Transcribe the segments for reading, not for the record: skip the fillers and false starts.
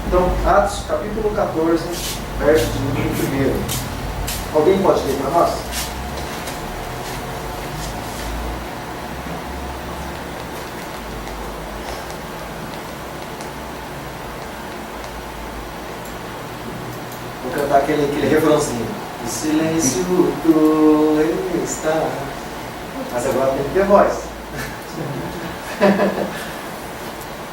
Então, Atos capítulo 14, verso de número 1. Alguém pode ler para nós? Vou cantar aquele refrãozinho. O silêncio tu está. Mas agora tem que ter voz.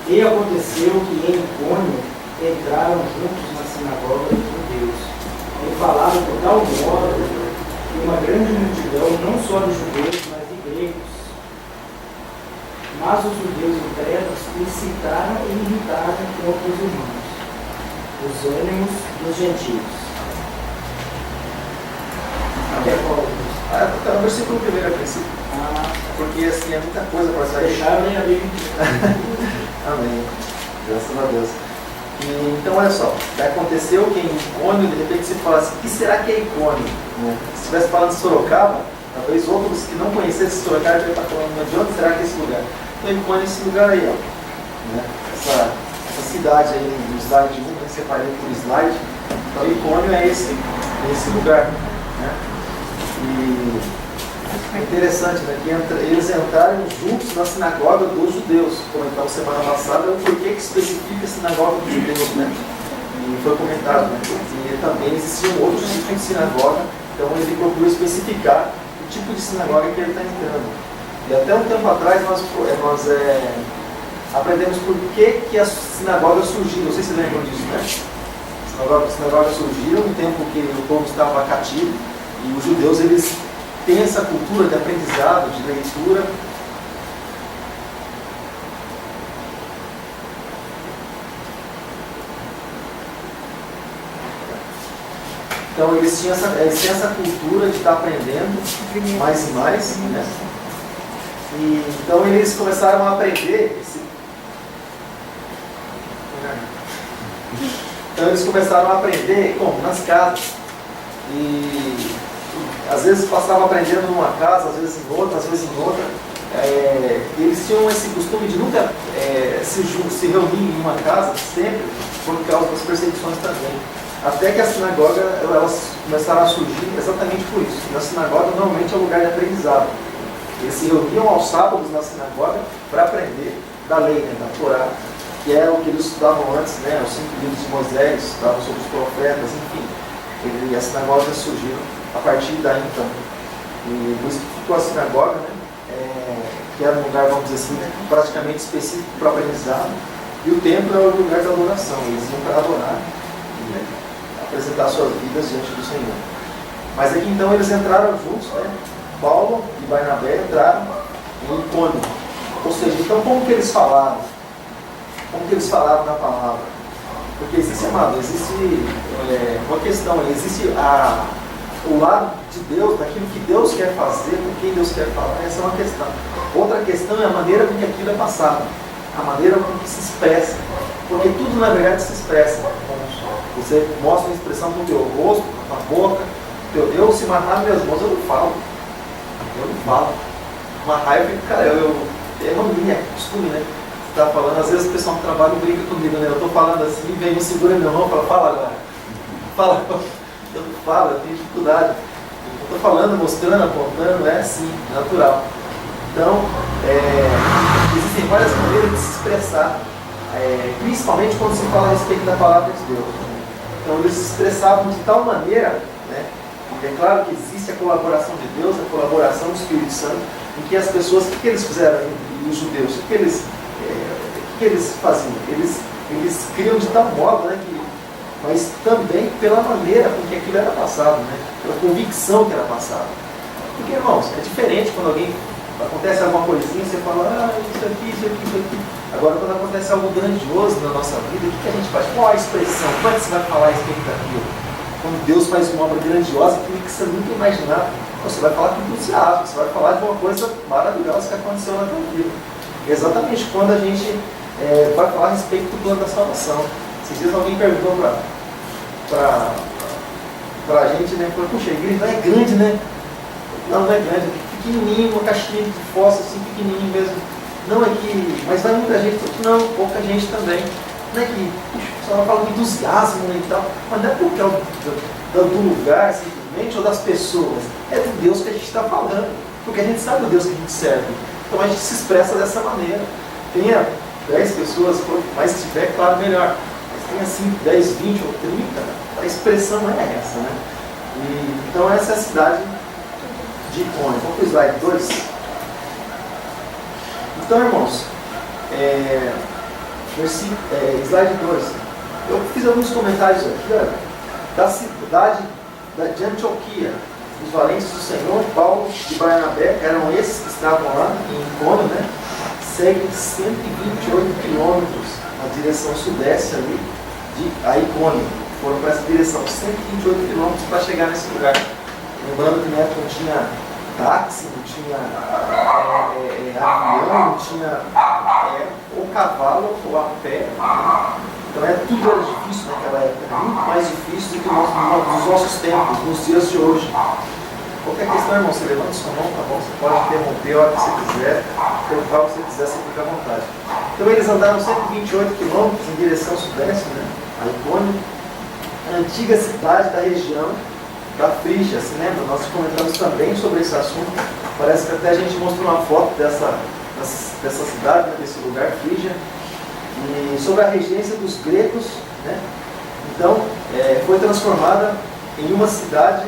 E aconteceu que em Icônio entraram juntos na sinagoga dos judeus e falaram por tal modo que uma grande multidão, não só de judeus, mas de gregos. Mas os judeus incrédulos incitaram e irritaram contra os irmãos, os ânimos dos gentios. Até qual? Está no versículo 1 a princípio. Porque assim é muita coisa para sair. Deixaram a Bíblia. Amém. Graças a Deus. E, então, olha só. Aconteceu que em Icônio, de repente, se fala assim: o que será que é Icônio? Né? Se estivesse falando de Sorocaba, talvez outros que não conhecessem Sorocaba já estar falando: de onde será que é esse lugar? Então, Icônio é esse lugar aí, ó. Né? Essa cidade aí, no slide 1, eu separei por slide. Então, Icônio é esse lugar. Né? E é interessante, né, que eles entraram juntos na sinagoga dos judeus. Comentamos semana passada o porquê que especifica a sinagoga dos judeus, né? E foi comentado, né? E também existiam outros tipos de sinagoga, então ele procurou especificar o tipo de sinagoga que ele está entrando. E até um tempo atrás nós aprendemos por que as sinagogas surgiram. Não sei se lembram disso, né? As sinagogas surgiram no tempo que o povo estava cativo e os judeus, eles tem essa cultura de aprendizado, de leitura. Então eles tinham essa cultura de estar aprendendo mais e mais. Né? E, então eles começaram a aprender. Então eles começaram a aprender como? Nas casas. E às vezes passava aprendendo numa casa, às vezes em outra, eles tinham esse costume de nunca se reunir em uma casa, sempre, por causa das perseguições também. Até que a sinagoga, elas começaram a surgir exatamente por isso. Na sinagoga, normalmente, é um lugar de aprendizado. Eles se reuniam aos sábados na sinagoga para aprender da lei, né, da Torá, que é o que eles estudavam antes, né, os 5 livros de Moisés, estudavam sobre os profetas, enfim. E as sinagogas surgiram a partir daí, então. E por isso que ficou a sinagoga, né? Que era um lugar, vamos dizer assim, praticamente específico para aprendizado. E o templo é o lugar da adoração. Eles iam para adorar e, né, apresentar suas vidas diante do Senhor. Mas aqui então eles entraram juntos, né? Paulo e Barnabé entraram em Icônio. Ou seja, então como que eles falaram? Como que eles falaram na palavra? Porque existe uma questão, existe o lado de Deus, daquilo que Deus quer fazer, com quem Deus quer falar, essa é uma questão. Outra questão é a maneira com que aquilo é passado, a maneira com que se expressa, porque tudo na verdade se expressa. Você mostra uma expressão com o teu rosto, com a boca, eu se matar minhas mãos, eu não falo. Uma raiva, cara, é mania, é costume, né? Você está falando, às vezes o pessoal no trabalho brinca comigo, né? Eu estou falando assim, vem me segura minha mão e fala agora. Fala. Eu não falo, eu tenho dificuldade. Eu estou falando, mostrando, apontando, é assim, natural. Então, existem várias maneiras de se expressar, principalmente quando se fala a respeito da palavra de Deus. Então, eles se expressavam de tal maneira, né, porque é claro que existe a colaboração de Deus, a colaboração do Espírito Santo, em que as pessoas, o que eles fizeram, os judeus, o que eles faziam? Eles criam de tal modo, né, mas também pela maneira com que aquilo era passado, né? Pela convicção que era passada. Porque, irmãos, é diferente quando alguém acontece alguma coisinha, você fala, isso aqui. Agora, quando acontece algo grandioso na nossa vida, o que a gente faz? Qual a expressão? Como é que você vai falar a respeito daquilo? Quando Deus faz uma obra grandiosa, aquilo que você nunca imaginava, você vai falar com entusiasmo, você vai falar de uma coisa maravilhosa que aconteceu na tua vida. Exatamente quando a gente vai falar a respeito do plano da salvação. Esses dias alguém perguntou para a gente, né? Falou, puxa, a igreja não é grande, né? Não é grande, é pequenininho, uma caixinha de fósforo assim, pequenininho mesmo. Não é que, mas vai muita gente. Não, pouca gente também. Não é que, puxa, Só fala com entusiasmo e tal, mas não é porque é do lugar simplesmente ou das pessoas, é do Deus que a gente está falando, porque a gente sabe o Deus que a gente serve, então a gente se expressa dessa maneira. Tenha 10 pessoas, quanto mais tiver, claro, melhor, mas tenha 5, 10, 20 ou 30, a expressão é essa, né? Então essa é a cidade de Icônio. Vamos para o slide 2. Então, irmãos, slide 2. Eu fiz alguns comentários aqui, da cidade de Antioquia. Os valentes do Senhor, Paulo e Barnabé, eram esses que estavam lá em Icônio, né? Seguem 128 quilômetros na direção sudeste ali de Icônio. Foram para essa direção, 128 quilômetros para chegar nesse lugar. Lembrando que na época não tinha táxi, não tinha avião, não tinha ou cavalo ou a pé. Então tudo era difícil naquela época, muito mais difícil do que nos nossos tempos, nos dias de hoje. Qualquer questão, irmão, você levanta sua mão, tá bom? Você pode interromper a hora que você quiser, perguntar o que você quiser, você fica à vontade. Então eles andaram 128 quilômetros em direção sudeste, né? A Icônio, a antiga cidade da região da Frígia, se lembra? Nós comentamos também sobre esse assunto. Parece que até a gente mostrou uma foto dessa cidade, né, desse lugar, Frígia, e sobre a regência dos gregos, né? Então, foi transformada em uma cidade,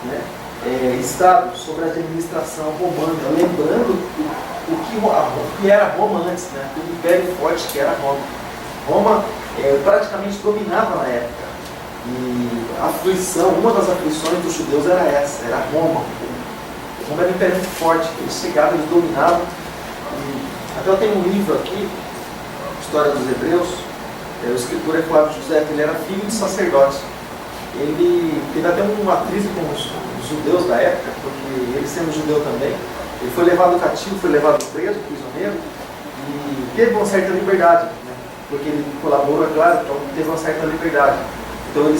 né, estado sob a administração romana, lembrando o que era Roma antes, né? O império forte que era Roma. Roma praticamente dominava na época. E a aflição, uma das aflições dos judeus era essa, era Roma. Roma era um império muito forte, eles chegavam, eles dominavam. E até eu tenho um livro aqui, História dos Hebreus, o escritor é Flávio José, ele era filho de sacerdote. Ele teve até uma atriz com os judeus da época, porque ele sendo judeu também, ele foi levado cativo, foi levado preso, prisioneiro, e teve uma certa liberdade, né? Porque ele colaborou, é claro, então teve uma certa liberdade. Então ele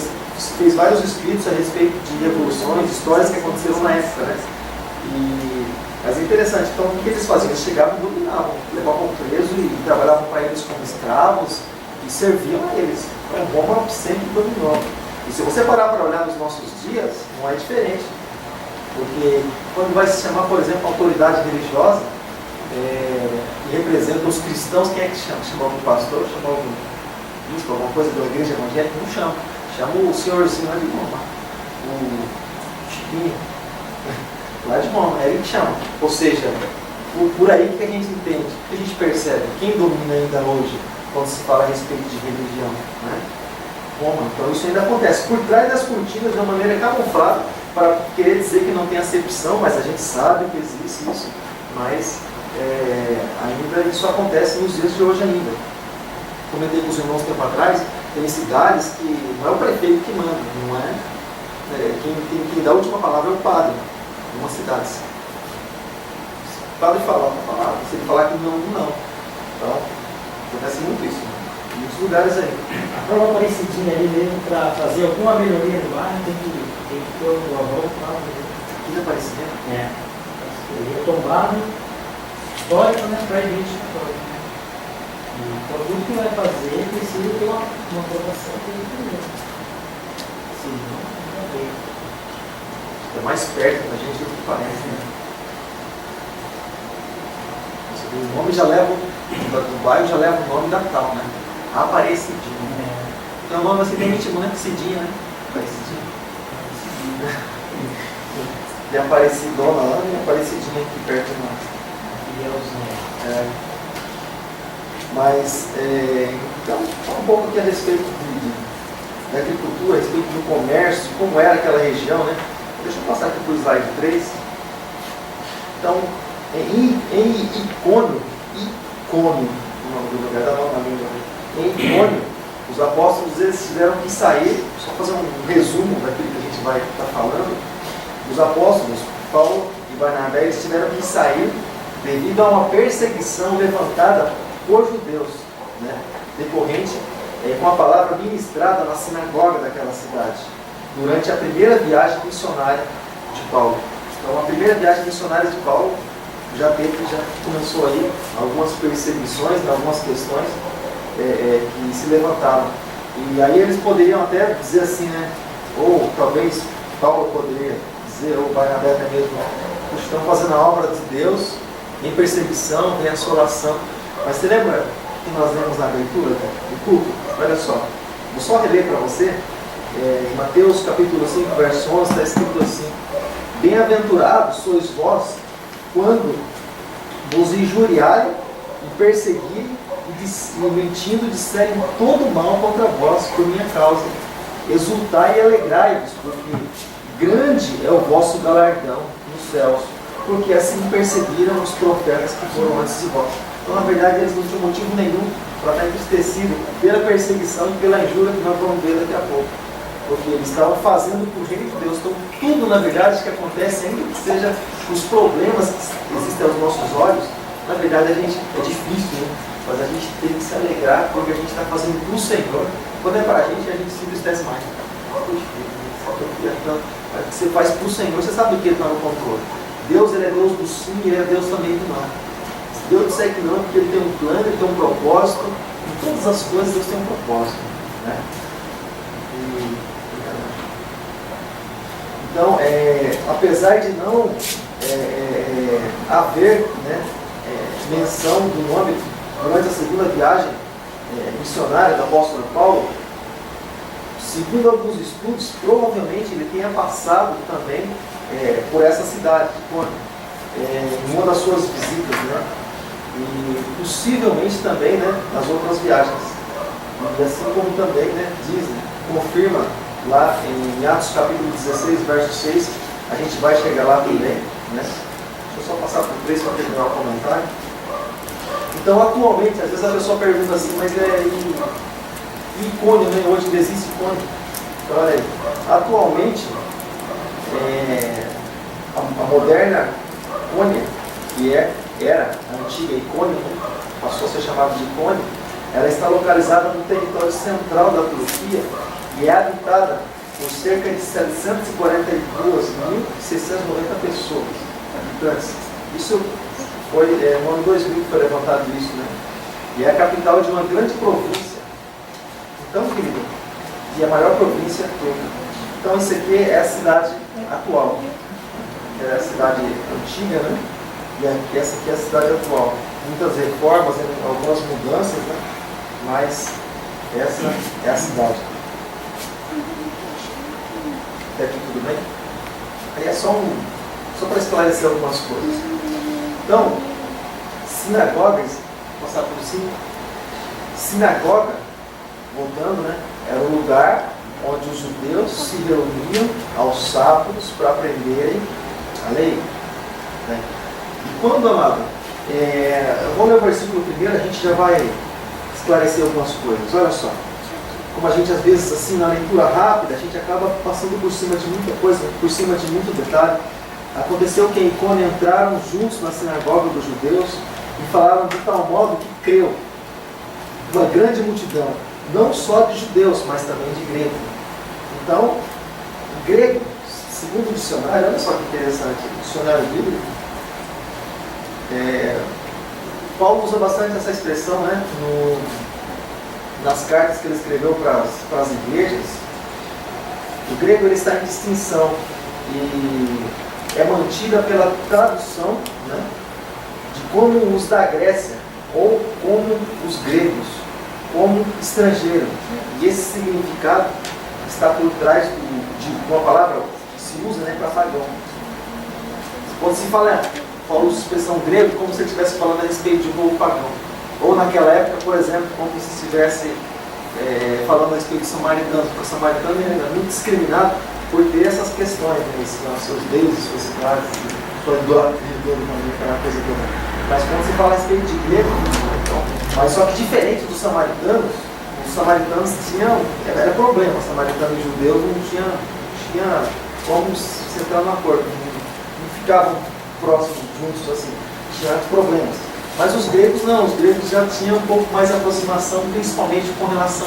fez vários escritos a respeito de revoluções, histórias que aconteceram na época, né? Mas é interessante, então o que eles faziam? Eles chegavam e dominavam, levavam preso e trabalhavam para eles como escravos e serviam a eles. Então Roma sempre dominou. E se você parar para olhar nos nossos dias, não é diferente. Porque quando vai se chamar, por exemplo, autoridade religiosa, que representa os cristãos, quem é que chama? Chama algum pastor? Chama algum bispo, alguma coisa da igreja evangélica? Não chama. Chama o senhorzinho lá de Roma, o Chiquinho, lá de Roma, é ele que chama. Ou seja, por aí que a gente entende, que a gente percebe, quem domina ainda hoje, quando se fala a respeito de religião, né? Roma. Então isso ainda acontece por trás das cortinas de uma maneira camuflada, para querer dizer que não tem acepção, mas a gente sabe que existe isso, mas ainda isso acontece nos dias de hoje ainda. Comentei com os irmãos tempo atrás, tem cidades que não é o prefeito que manda, não é? Quem dá a última palavra é o padre, em umas cidades. O padre fala uma palavra, se ele falar que não, não. Então, acontece muito isso, em muitos lugares aí. A prova parecidinha ali mesmo, para fazer alguma melhoria no bairro, tem que ter o avô para fazer. Aqui na Aparecida? Ele é tombado, histórico, né, para a igreja católica. Então, tudo que vai fazer precisa ter uma aprovação que ele tem. Sim, não é bem. É mais perto da gente do que parece, né? O nome já leva, do bairro já leva o nome da tal, né? Aparecidinha. Então o nome assim tem íntimo, né? Cidinha, né? Aparecidinha. Tem Aparecidona lá e Aparecidinha aqui perto de nós. Mas, então, fala um pouco aqui a respeito da agricultura, a respeito do comércio, como era aquela região, né? Deixa eu passar aqui para o slide 3. Então, em Icônio, o nome do lugar, dá nome na língua, né? Em Icônio, os apóstolos eles tiveram que sair, só fazer um resumo daquilo que a gente vai estar falando. Os apóstolos, Paulo e Barnabé, eles tiveram que sair devido a uma perseguição levantada por judeus, né? Decorrente com a palavra ministrada na sinagoga daquela cidade, durante a primeira viagem missionária de Paulo. Então, a primeira viagem missionária de Paulo já começou aí algumas perseguições, algumas questões, que se levantaram. E aí eles poderiam até dizer assim, né? Ou talvez Paulo poderia dizer, ou Barnabé até mesmo, estão fazendo a obra de Deus em perseguição, em assolação. Mas você lembra que nós lemos na abertura do culto? Olha só, vou só reler para você. Em Mateus capítulo 5, verso 11, está escrito assim: bem-aventurados sois vós quando vos injuriarem e perseguirem e mentindo disserem todo mal contra vós por minha causa. Exultai e alegrai-vos, porque grande é o vosso galardão nos céus, porque assim perseguiram os profetas que foram antes de vós. Então, na verdade, eles não tinham motivo nenhum para estar entristecidos pela perseguição e pela injúria que nós vamos ver daqui a pouco. Porque eles estavam fazendo por reino de Deus. Então, tudo, na verdade, que acontece, ainda que seja os problemas que existem aos nossos olhos, na verdade, a gente é difícil, né? Mas a gente tem que se alegrar porque a gente está fazendo para o Senhor. Quando é para a gente se entristece mais. Então, o que você faz para o Senhor, você sabe que Ele está no controle. Deus, Ele é Deus do sim e Ele é Deus também do não. Se Deus disser que não, porque Ele tem um plano, Ele tem um propósito. Em todas as coisas, Deus tem um propósito, né? Então, apesar de não haver, né, menção do nome durante a segunda viagem missionária do apóstolo Paulo, segundo alguns estudos, provavelmente ele tenha passado também por essa cidade, em uma das suas visitas, né? E possivelmente também, né, nas outras viagens. E assim como também, né, diz, confirma lá em Atos capítulo 16, verso 6, a gente vai chegar lá também, né? Deixa eu só passar por 3 para terminar o comentário. Então, atualmente, às vezes a pessoa pergunta assim, mas e Icônio, né? Hoje não existe Icônio. Então, olha aí, atualmente, a moderna Icônia, que era a antiga Icônio, né? Passou a ser chamada de Icônio, ela está localizada no território central da Turquia e é habitada por cerca de 742.690 pessoas, habitantes. Isso foi no ano 2000 que foi levantado isso, né? E é a capital de uma grande província. Então, querido, e a maior província toda. Então, isso aqui é a cidade atual. É a cidade antiga, né? E essa aqui é a cidade atual. Muitas reformas, algumas mudanças, né? Mas essa é a cidade. Até aqui tudo bem? Aí é só para esclarecer algumas coisas. Então, sinagogas, vou passar por cima. Sinagoga, voltando, né? Era um lugar onde os judeus se reuniam aos sábados para aprenderem a lei, né? E quando, amado, vamos ler o versículo primeiro, a gente já vai esclarecer algumas coisas. Olha só, como a gente às vezes, assim, na leitura rápida, a gente acaba passando por cima de muita coisa, por cima de muito detalhe. Aconteceu que em Icônio entraram juntos na sinagoga dos judeus e falaram de tal modo que creu uma grande multidão, não só de judeus, mas também de gregos. Então, o grego, segundo o dicionário, olha só que interessante, o dicionário bíblico, Paulo usa bastante essa expressão, né, nas cartas que ele escreveu para as igrejas. O grego ele está em distinção e é mantida pela tradução, né, de como os da Grécia ou como os gregos, como estrangeiro. E esse significado está por trás de uma palavra que se usa, né, para pagão. Quando se fala usa a expressão grego, como se ele estivesse falando a respeito de um povo pagão. Ou naquela época, por exemplo, como se estivesse falando a respeito de samaritanos, porque o samaritano era muito discriminado por ter essas questões, né, seus deuses, suas cidades, sua idolatria, aquela coisa toda. Mas quando se fala a respeito de grego, então, mas só que diferente dos samaritanos, os samaritanos tinham, era problema, os samaritanos e judeus não tinha como se entrar no acordo, não ficavam próximos, juntos, assim, tinha problemas. Mas os gregos não, os gregos já tinham um pouco mais de aproximação, principalmente com relação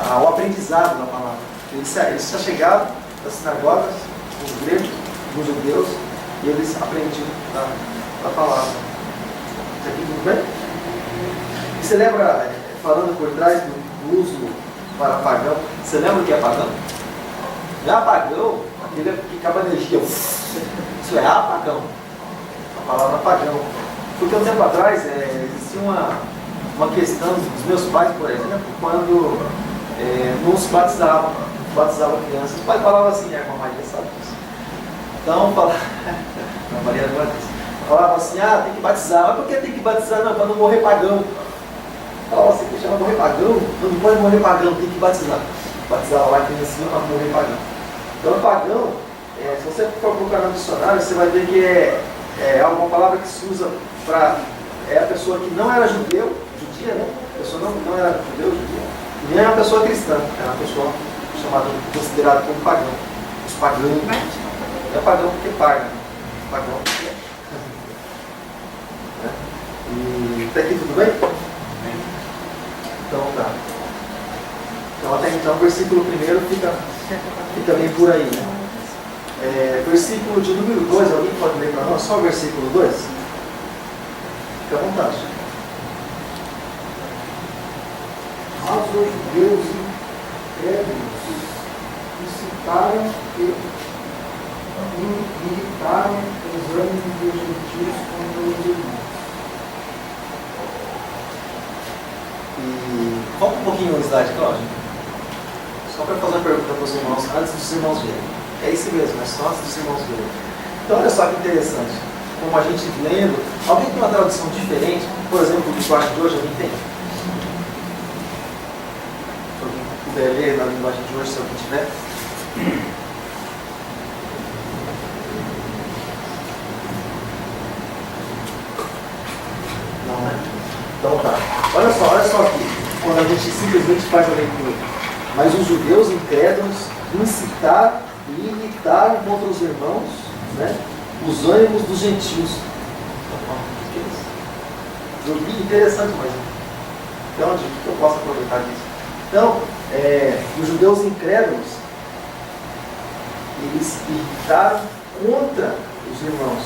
ao aprendizado da palavra. Eles já chegavam das sinagogas, os gregos, os judeus, e eles aprendiam a palavra. Isso aqui tudo bem? E você lembra, falando por trás do uso para pagão. Você lembra o que é pagão? Não é apagão, aquele que acaba a energia. Isso é apagão. A palavra apagão. Porque um tempo atrás existia uma questão dos meus pais, por exemplo, quando não se batizava crianças. O pai falava assim, a irmã Maria sabe disso. Então, a Maria não falava assim, tem que batizar. Mas por que tem que batizar? Não, para não morrer pagão. Falava assim, que chama morrer pagão? Não pode morrer pagão, tem que batizar. Batizava lá a criancinha para morrer pagão. Então, pagão, se você for procurar no dicionário, você vai ver que é uma palavra que se usa para a pessoa que não era judia, né? A pessoa não era judia, nem era uma pessoa cristã, era uma pessoa chamada, considerada como pagão. Os pagãos. Não é pagão porque paga, pagão porque E até aqui tudo bem? Então tá. Então até então o versículo 1 fica bem por aí, né? Versículo de número 2, alguém pode ler para nós? Só o versículo 2? Fica à vontade. Mas os judeus incrédulos incitaram e irritaram os ânimos dos gentios contra os irmãos. E volta um pouquinho o slide, Cláudio. Só para fazer uma pergunta para os irmãos, antes dos irmãos verem. É isso mesmo, é só antes dos irmãos verem. Então olha só que interessante. Como a gente lendo, alguém tem uma tradução diferente, por exemplo, do linguagem de hoje, alguém tem? Se alguém puder ler na linguagem de hoje, se alguém tiver. Não, né? Então tá. Olha só aqui, quando a gente simplesmente faz a leitura. Mas os judeus incrédulos incitaram e irritaram contra os irmãos, né, os ânimos dos gentios. Interessante, mas então, onde que eu posso aproveitar disso? Então, os judeus incrédulos, eles irritaram contra os irmãos.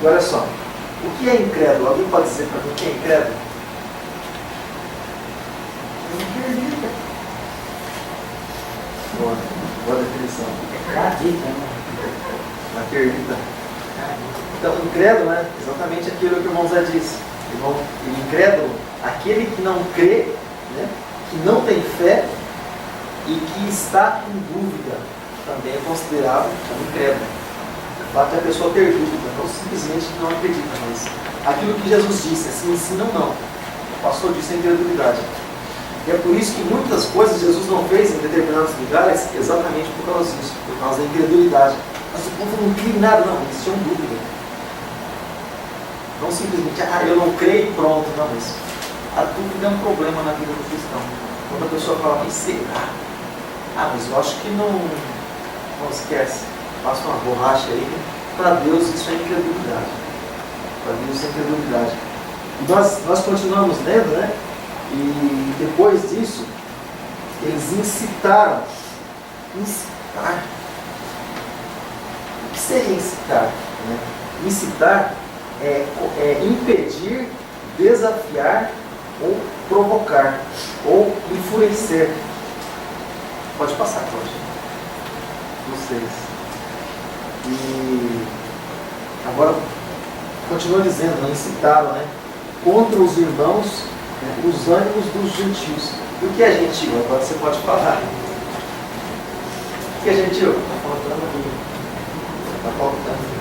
E olha só, o que é incrédulo? Alguém pode dizer para mim o que é incrédulo? Boa definição. Acredita. Então, incrédulo, né? Exatamente aquilo que o irmão Zé disse. Incrédulo, aquele que não crê, né? Que não tem fé e que está em dúvida, também é considerado como incrédulo. O fato é a pessoa ter dúvida, não simplesmente não acredita, mas aquilo que Jesus disse, assim ensinam não. O pastor disse a incredulidade. E é por isso que muitas coisas Jesus não fez em determinados lugares, exatamente por causa disso, por causa da incredulidade. Mas o povo não cria em nada, não, eles tinham dúvida. Não simplesmente, eu não creio e pronto, não, mas a dúvida é um problema na vida do cristão. Quando a pessoa fala, mas será? Mas eu acho que não esquece, passa uma borracha aí, para Deus isso é incredulidade. Para Deus isso é incredulidade. E nós continuamos lendo, né? E depois disso, eles incitaram. Incitar? O que seria incitar? Né? Incitar é impedir, desafiar ou provocar, ou enfurecer. Pode passar, pode. Vocês. E agora, continua dizendo, não incitaram, né? Contra os irmãos, os ânimos dos gentios. E o que é gentil? Agora você pode falar. O que é gentil? Está faltando aqui. Está faltando.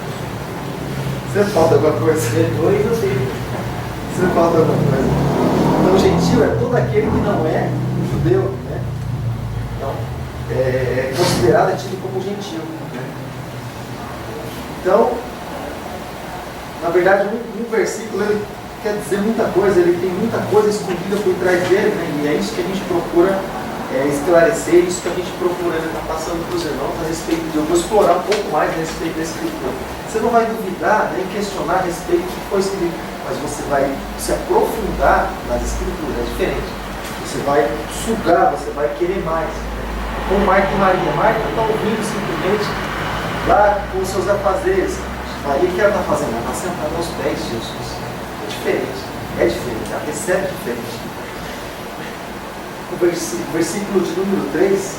Você falta alguma coisa? Depois eu sei. Você falta alguma coisa? Então, gentil é todo aquele que não é judeu, né? Então, é considerado, é tido como gentil. Né? Então, na verdade, um versículo ele quer dizer muita coisa, ele tem muita coisa escondida por trás dele, né? E é isso que a gente procura esclarecer, isso que a gente procura estar passando para os irmãos a respeito de. Eu vou explorar um pouco mais a respeito da Escritura. Você não vai duvidar nem questionar a respeito do que foi escrito, mas você vai se aprofundar nas Escrituras, é diferente. Você vai sugar, você vai querer mais. Como Marta e Maria. Marta está ouvindo simplesmente lá com os seus afazeres. Maria, o que ela está fazendo? Ela está sentada aos pés de Jesus. É diferente. é diferente, ela recebe diferente. O versículo de número 3,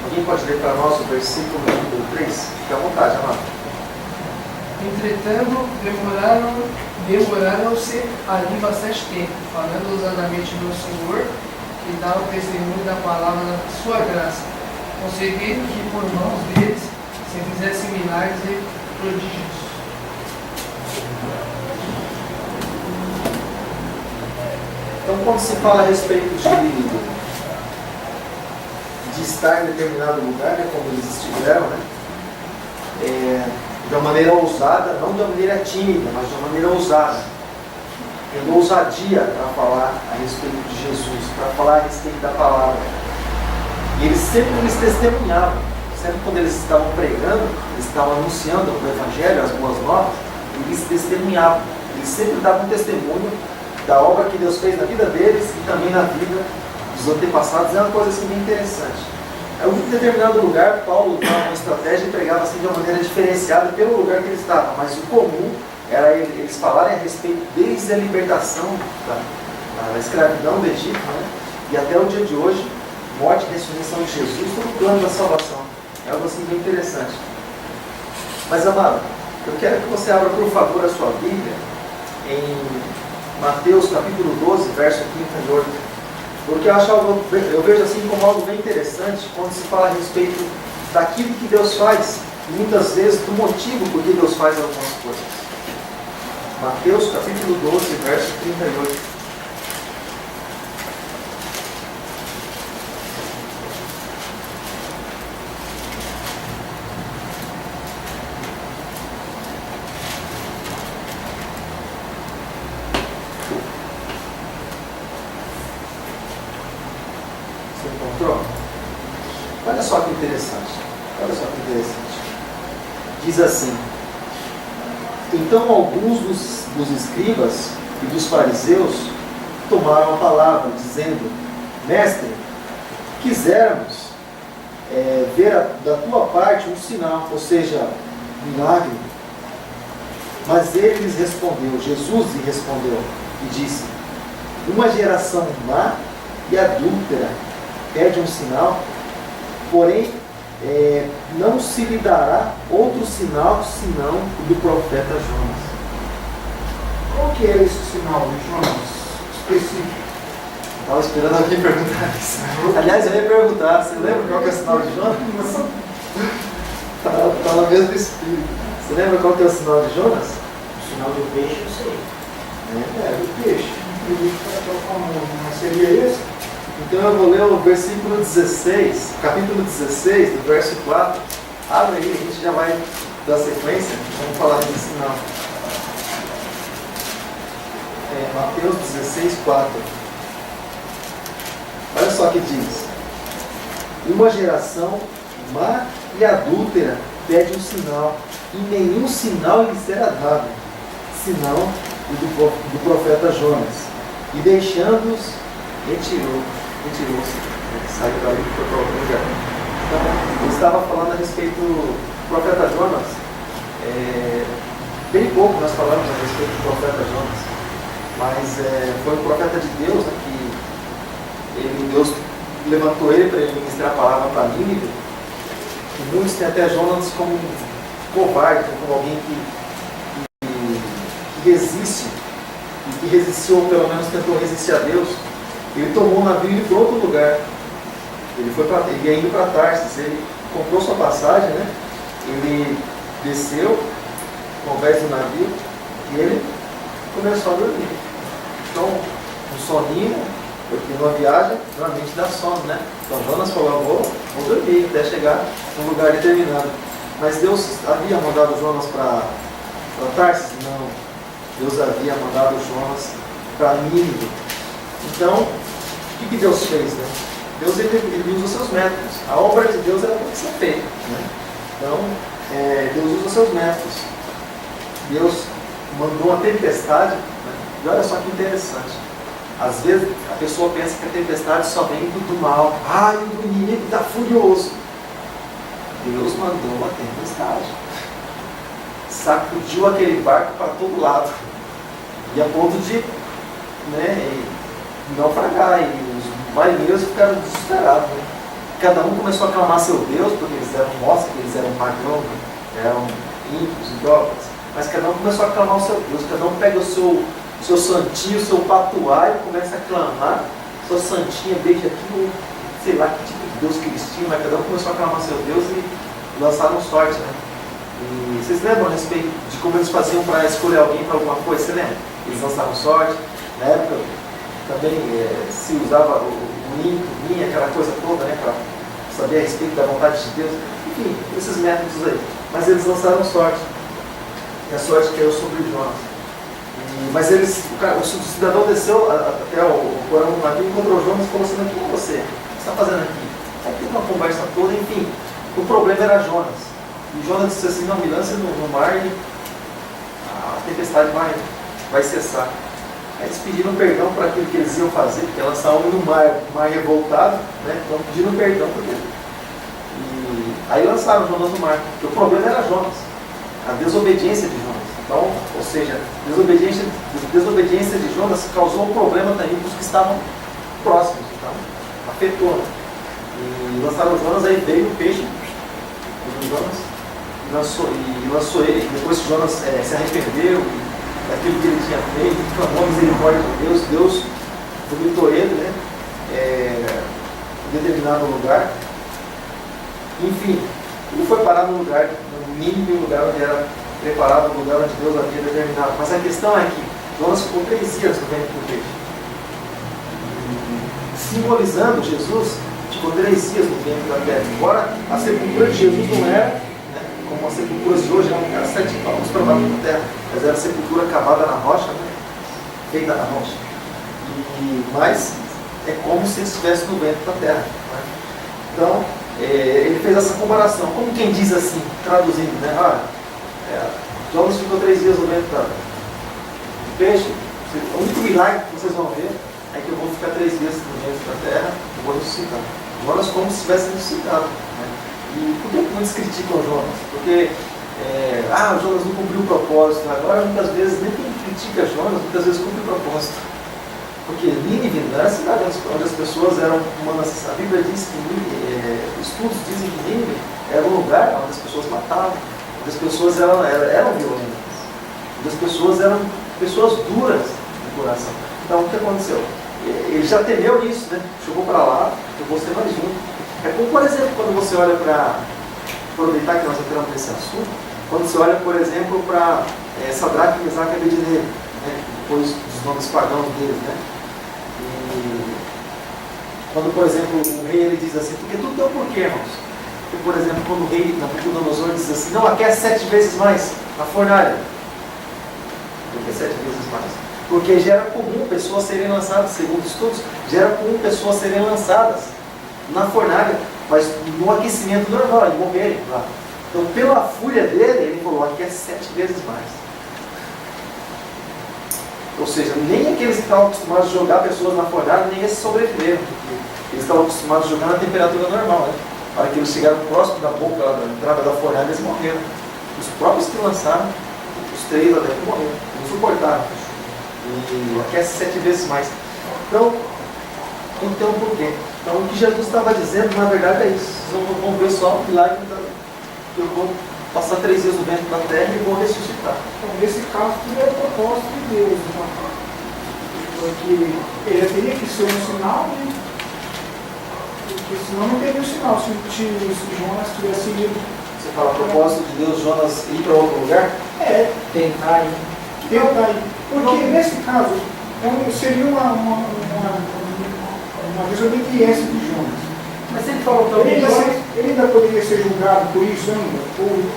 alguém pode ler para nós o versículo de número 3? Fique à vontade, amado. Entretanto, demoraram-se ali bastante tempo, falando ousadamente do Senhor, que dá o testemunho da palavra da sua graça, conseguindo que por mãos deles se fizessem milagres e prodígios. Então, quando se fala a respeito de estar em determinado lugar, né, como eles estiveram, né, de uma maneira ousada, não de uma maneira tímida, mas de uma maneira ousada, tendo ousadia para falar a respeito de Jesus, para falar a respeito da palavra. E eles sempre testemunhavam, sempre quando eles estavam pregando, eles estavam anunciando o Evangelho, as boas novas, eles testemunhavam, eles sempre davam testemunho da obra que Deus fez na vida deles e também na vida dos antepassados. É uma coisa assim bem interessante. Em um determinado lugar, Paulo dava uma estratégia e pregava assim de uma maneira diferenciada pelo lugar que ele estava, mas o comum era eles falarem a respeito desde a libertação da escravidão do Egito, né, e até o dia de hoje, morte e ressurreição de Jesus, todo o plano da salvação. É algo assim bem interessante. Mas, amado, eu quero que você abra, por favor, a sua Bíblia em Mateus capítulo 12, verso 38. Porque eu vejo assim como algo bem interessante quando se fala a respeito daquilo que Deus faz, e muitas vezes do motivo por que Deus faz algumas coisas. Mateus capítulo 12, verso 38. Você encontrou? Olha só que interessante. Olha só que interessante. Diz assim: então alguns dos escribas e dos fariseus tomaram a palavra, dizendo: Mestre, quiséramos ver da tua parte um sinal, ou seja, milagre. Mas ele lhes respondeu, Jesus lhe respondeu e disse: uma geração má e adúltera pede um sinal, porém não se lhe dará outro sinal senão o do profeta Jonas. Qual que é esse sinal de Jonas específico? Estava esperando alguém perguntar isso. Aliás, eu ia perguntar, você lembra qual que é o sinal de Jonas? Está no mesmo espírito. Você lembra qual que é o sinal de Jonas? O sinal do peixe, eu sei. Do peixe. Acredito que é o famoso, mas seria esse? Então eu vou ler o versículo 16, capítulo 16, do verso 4. Abre aí, a gente já vai dar sequência. Vamos falar desse sinal. Mateus 16, 4. Olha só o que diz: uma geração má e adúltera pede um sinal, e nenhum sinal lhe será dado, senão o do profeta Jonas. E deixando-os, retirou-se, saiu dali e foi para outro lugar. Então, eu estava falando a respeito do profeta Jonas. Bem pouco nós falamos a respeito do profeta Jonas, mas foi um profeta de Deus, né, que Deus levantou ele para ele ministrar a palavra para Nínive. E muitos têm até Jonas como um covarde, como alguém que resiste, e que resistiu, ou pelo menos tentou resistir a Deus. Ele tomou um navio e foi para outro lugar. Ele ia indo para Tarsis. Ele comprou sua passagem, né? Ele desceu, convés do navio, e ele começou a dormir. Então, um soninho, porque numa viagem, normalmente dá sono, né? Então Jonas falou: vou dormir até chegar num lugar determinado. Mas Deus havia mandado Jonas para Tarsis? Não. Deus havia mandado Jonas para Nínive. Então, o que Deus fez, né? Deus ele usa os seus métodos. A obra de Deus tem que ser feita, né? Então, Deus usa os seus métodos. Deus mandou uma tempestade, né? E olha só que interessante. Às vezes a pessoa pensa que a tempestade só vem do mal. O inimigo está furioso. Deus mandou uma tempestade. Sacudiu aquele barco para todo lado. E a ponto de, né, naufragar. E os marinheiros ficaram desesperados. Né? Cada um começou a clamar seu Deus, porque eles eram, mostra que eles eram pagãos, né? Eram ímpios, idólatras. Mas cada um começou a clamar o seu Deus. Cada um pega o seu santinho, o seu patuá e começa a clamar. Sua santinha, beija aquilo, sei lá que tipo de Deus que eles tinham, mas cada um começou a clamar seu Deus e lançaram sorte, né? E vocês lembram a respeito de como eles faziam para escolher alguém para alguma coisa? Você lembra? Eles lançaram sorte. Na época também se usava o ninho, aquela coisa toda, né? Para saber a respeito da vontade de Deus. Enfim, esses métodos aí. Mas eles lançaram sorte. E a sorte caiu sobre Jonas. Mas o cidadão desceu até o porão do navio, encontrou Jonas e falou assim: quem é você? O que você está fazendo aqui? Aí teve uma conversa toda, enfim. O problema era Jonas. E Jonas disse assim: não, me lance no mar e a tempestade vai cessar. Aí eles pediram perdão por aquilo que eles iam fazer, porque lançar homem no mar revoltado, né? Então pediram perdão por ele. E aí lançaram Jonas no mar, porque o problema era Jonas, a desobediência de Jonas. Então, ou seja, a desobediência de Jonas causou um problema também para os que estavam próximos, então afetou. Né? E lançaram Jonas, aí veio o peixe de Jonas e lançou ele. Depois que Jonas se arrependeu daquilo que ele tinha feito, clamou a misericórdia de Deus, Deus vomitou ele, né? Em determinado lugar. Enfim, ele foi parar no lugar, no mínimo lugar onde era preparado, no lugar onde Deus havia determinado. Mas a questão é que Jonas ficou 3 dias no ventre do peixe. Simbolizando, Jesus ficou 3 dias no ventre da terra. Embora a sepultura de Jesus não era, né, como as sepulturas de hoje, eram 7 palmos para baixo da terra, mas era a sepultura cavada na rocha, né, feita na rocha. Mas é como se ele estivesse no ventre da terra. Né? Então, ele fez essa comparação, como quem diz assim, traduzindo, né? Jonas ficou 3 dias no ventre do peixe. O único milagre que vocês vão ver é que eu vou ficar 3 dias no ventre da terra e vou ressuscitar. Jonas como se tivesse ressuscitado. Né? E por que muitos criticam Jonas? Porque Jonas não cumpriu o propósito. Agora, muitas vezes, nem quem critica Jonas, muitas vezes cumpre o propósito. Porque Nínive não era a cidade onde as pessoas eram humanas. A Bíblia diz que estudos dizem que Nínive era um lugar onde as pessoas matavam, onde as pessoas eram violentas, onde as pessoas eram pessoas duras de coração. Então o que aconteceu? Ele já temeu isso, né? Chegou para lá, eu vou ser mais um. É como, por exemplo, quando você olha para aproveitar que nós entramos nesse assunto, quando você olha, por exemplo, para Sadraque, Mesaque e Abednego, né? Depois dos nomes pagãos deles, né? E quando, por exemplo, o rei ele diz assim, porque tudo tem um porquê, irmãos. Porque, por exemplo, quando o rei Nabucodonosor diz assim, não, aquece 7 vezes mais na fornalha. Por que 7 vezes mais? Porque já era comum pessoas serem lançadas, segundo estudos, já era comum pessoas serem lançadas na fornalha, mas no aquecimento normal, e morrerem lá. Então, pela fúria dele, ele falou, aquece 7 vezes mais. Ou seja, nem aqueles que estavam acostumados a jogar pessoas na fornalha, nem esses sobreviveram, porque eles estavam acostumados a jogar na temperatura normal, né? Na hora que eles chegaram próximo da boca, da entrada da fornalha, eles morreram. Os próprios que lançaram, os 3 lá dentro morreram, não suportaram. E aquece 7 vezes mais. Então, não tem um porquê. Então, o que Jesus estava dizendo, na verdade, é isso. Vocês vão ver só o milagre que eu vou passar 3 dias no ventre da terra e vou ressuscitar. Então, nesse caso, tudo é o propósito de Deus. Então, porque ele teria que ser um sinal, né? Porque senão não teria um sinal. Se Jonas tivesse ido. Você fala propósito de Deus, Jonas ir para outro lugar? Tentar ir. Porque nesse caso, seria uma desobediência de Jonas. Mas ele falou também, ele ainda poderia ser julgado por isso ainda?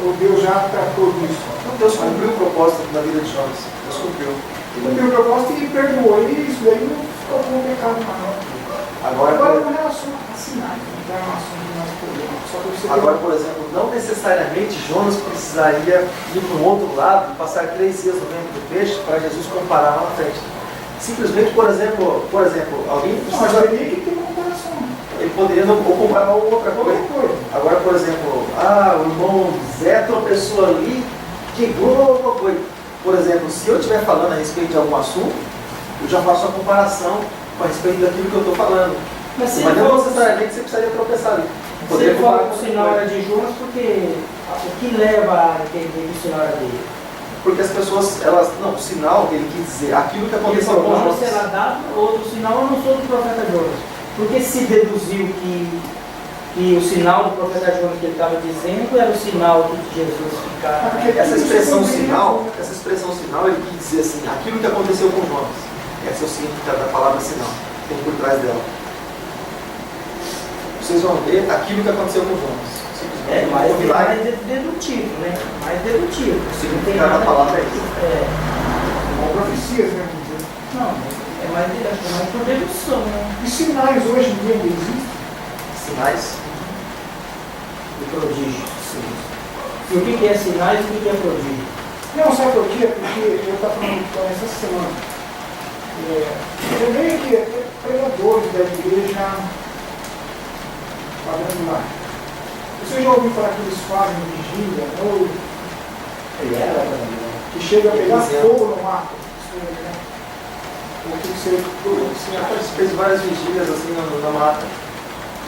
Ou Deus já tratou disso? Então, Deus cumpriu o propósito na vida de Jonas. Deus cumpriu. Ele cumpriu o propósito e perdoou. E isso daí não ficou com um pecado maior. Agora com relação a sinais, não tem relação de mais problema. Agora, por exemplo, não necessariamente Jonas precisaria ir para um outro lado e passar 3 dias no ventre do peixe para Jesus comparar lá na frente. Simplesmente, por exemplo, alguém precisa... Mas teria que ter uma comparação. Ele poderia não comparar outra coisa. Agora, por exemplo, o irmão Zé tropeçou ali, quebrou alguma coisa. Por exemplo, se eu estiver falando a respeito de algum assunto, eu já faço a comparação com a respeito daquilo que eu estou falando. Mas se Mas ele não falou necessariamente você precisaria tropeçar ali. se ele falou que o sinal era de Jonas, porque o que leva a entender que o sinal era dele? Porque as pessoas, elas, não, o sinal, ele quis dizer, aquilo que Ele aconteceu falou, com não Jonas. será dado outro sinal, eu não sou do profeta Jonas. Porque se deduziu que o sinal do profeta Jonas que ele estava dizendo era o sinal de Jesus ficar. Essa expressão sinal, ele quis dizer assim, aquilo que aconteceu com Jonas. Esse é o significado da palavra sinal, tem por trás dela. Vocês vão ver aquilo que aconteceu com Jonas. É mais dedutivo, né? Mais dedutivo. O significado da palavra é isso. Uma profecias, né? Não, é mais por dedução, né? E sinais hoje em dia ainda existem? Sinais. E prodígio. E o que é sinais e o que é prodígio? Não, sabe por quê? Porque eu estava falando com essa semana. Eu vejo que pregadores da igreja quadrangular. Você já ouviu falar que eles fazem vigília, ou Ele era que chega a pegar fogo no mato? O que você Sim, eu fez várias vigílias assim na mata.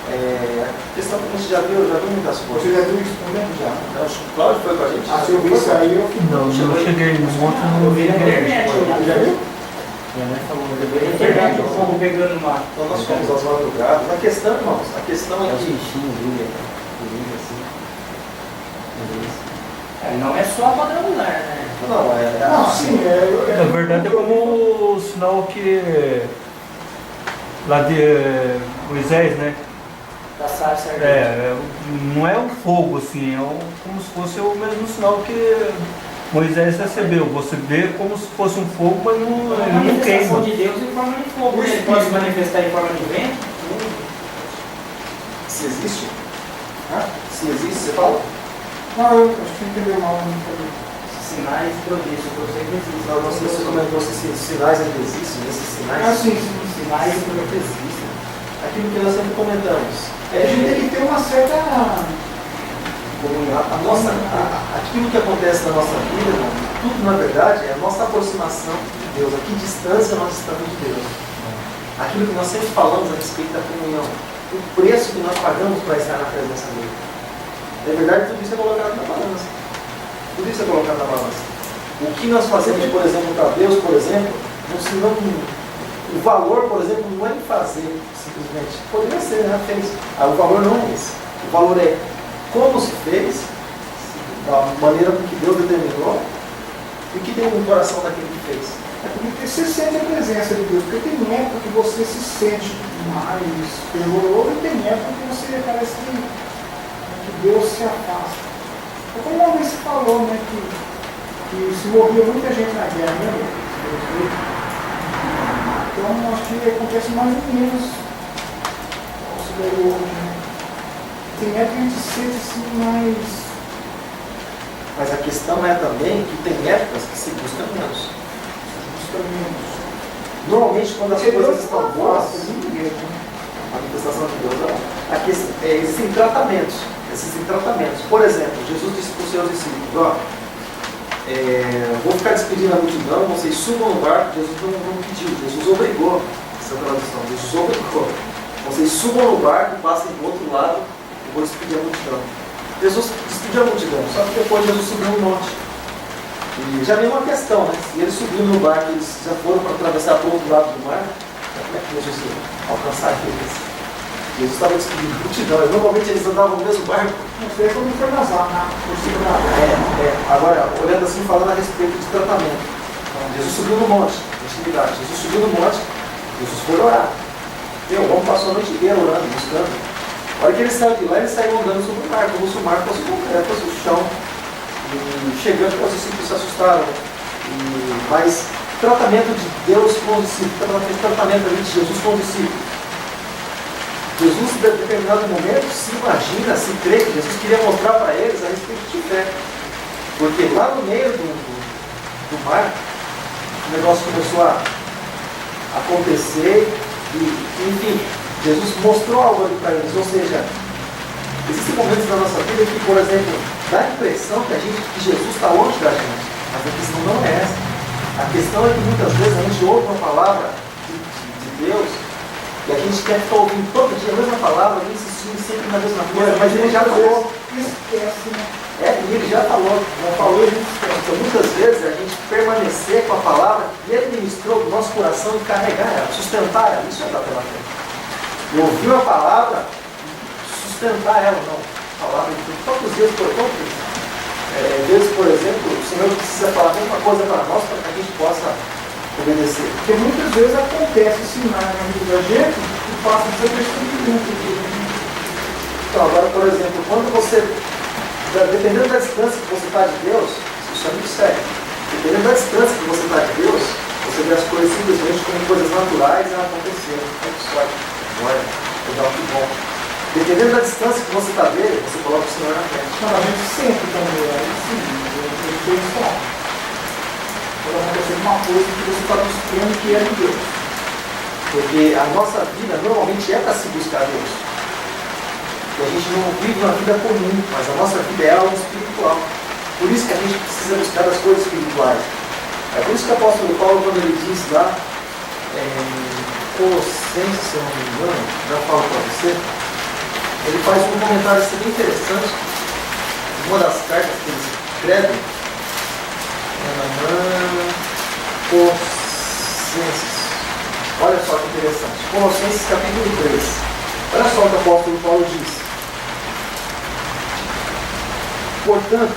A questão que a gente já viu muitas coisas. Você já viu isso também? Já. Acho que o Cláudio foi com a gente. Se eu vi isso aí, eu fiquei. Não, eu cheguei no monte, Eu não vi na internet. Já viu? Minha mãe falou, Na internet, o fogo pegando no mato. Então nós fomos às madrugadas. A questão, irmãos, a questão é que Não é só quadrangular, né? Não, sim, na verdade é como o sinal que lá de Moisés, né? Da sarça ardente. Não é um fogo assim, como se fosse o mesmo sinal que Moisés recebeu. Você vê como se fosse um fogo, mas É uma ele não manifestação queima. de Deus em forma de fogo. Ele pode se manifestar em forma de vento? se existe. Se existe, você fala? Não, eu acho que você entendeu mal. Sinais e prodígios, eu sei que existem. Não, você comentou se os sinais ainda existem, esses sinais. Sim. Sinais e prodígios. Existem. Aquilo que nós sempre comentamos. A gente tem que ter uma certa. Aquilo que acontece na nossa vida, irmão, tudo na verdade é a nossa aproximação de Deus. A que distância nós estamos de Deus. Aquilo que nós sempre falamos a respeito da comunhão. O preço que nós pagamos para estar na presença dele. Na verdade, tudo isso é colocado na balança. Tudo isso é colocado na balança. O que nós fazemos, por exemplo, para Deus, por exemplo, o valor, por exemplo, não é em fazer, simplesmente. Poderia ser, né? Fez. O valor não é esse. O valor é como se fez, da maneira com que Deus determinou, e o que tem no coração daquele que fez. É porque você sente a presença de Deus. Porque tem época que você se sente mais fervoroso e tem época que você parece que Deus se afasta. É como uma vez você falou, né, que se morria muita gente na guerra, né? Então acho que acontece mais ou menos isso daí hoje, né? Tem época que a gente se sente assim mais. Mas a questão é também que tem épocas que se busca menos. Normalmente, quando as coisas estão boas, a manifestação de Deus, existem tratamentos. Por exemplo, Jesus disse para os seus discípulos, vou ficar despedindo a multidão, vocês subam no barco. Jesus não pediu, Jesus obrigou. Essa tradução, Jesus obrigou. Vocês subam no barco, passem do outro lado, eu vou despedir a multidão. Jesus despediu a multidão, só que depois Jesus subiu no monte. E já veio uma questão, né? Se eles subiram no barco, eles já foram para atravessar para o outro lado do mar, como é que Jesus ia alcançar eles? Jesus estava despedindo a multidão, e normalmente eles andavam no mesmo barco. Não sei como foi por cima da água. Agora, olhando assim, falando a respeito de tratamento. Jesus subiu no monte, intimidade. Jesus subiu no monte, Jesus foi orar. O homem passou a noite inteira orando, buscando. A hora que ele saiu de lá, ele saiu andando sobre o mar, como se o mar fosse concreto, fosse o chão. E chegando, os discípulos se assustaram. Mas tratamento de Deus com os discípulos, tratamento ali de Jesus com os discípulos. Jesus, em determinado momento, se imagina, se crê que Jesus queria mostrar para eles a respeito de fé. Porque lá no meio do mar, o negócio começou a acontecer e, enfim, Jesus mostrou algo ali para eles. Ou seja, existem momentos na nossa vida que, por exemplo, dá a impressão que Jesus está longe da gente. Mas a questão não é essa. A questão é que muitas vezes a gente ouve uma palavra de Deus e a gente quer ficar ouvindo todo dia a mesma palavra, insistindo sempre na mesma coisa, mas ele já falou. Esquece, né? E ele já falou, não falou, ele esquece. Então muitas vezes a gente permanecer com a palavra que ele ministrou no nosso coração e carregar ela, sustentar ela, isso é andar pela fé. E ouvir a palavra, sustentar ela, não. A palavra de Deus, todos os dias, vezes, por exemplo, o Senhor precisa falar a mesma coisa para nós para que a gente possa obedecer. Porque muitas vezes acontece sinais na vida da gente que passa de ser percebido. Então, agora, por exemplo, quando você, dependendo da distância que você está de Deus, isso é muito sério. Dependendo da distância que você está de Deus, você vê as coisas simplesmente como coisas naturais e aconteceram. Muito sorte, glória, legal, que bom. Dependendo da distância que você está dele, você coloca o Senhor na frente. Mas a gente sempre também, aí sim, eu tenho isso. Quando acontecer uma coisa que você está buscando que é de Deus. Porque a nossa vida normalmente é para se buscar Deus. E a gente não vive uma vida comum, mas a nossa vida é algo espiritual. Por isso que a gente precisa buscar as coisas espirituais. É por isso que o apóstolo Paulo, quando ele diz lá, em Colossenses, se eu não me engano, já falo para você, ele faz um comentário assim, bem interessante. Uma das cartas que ele escreve, Colossenses. Olha só que interessante. Colossenses capítulo 3. Olha só o que o apóstolo Paulo diz. Portanto,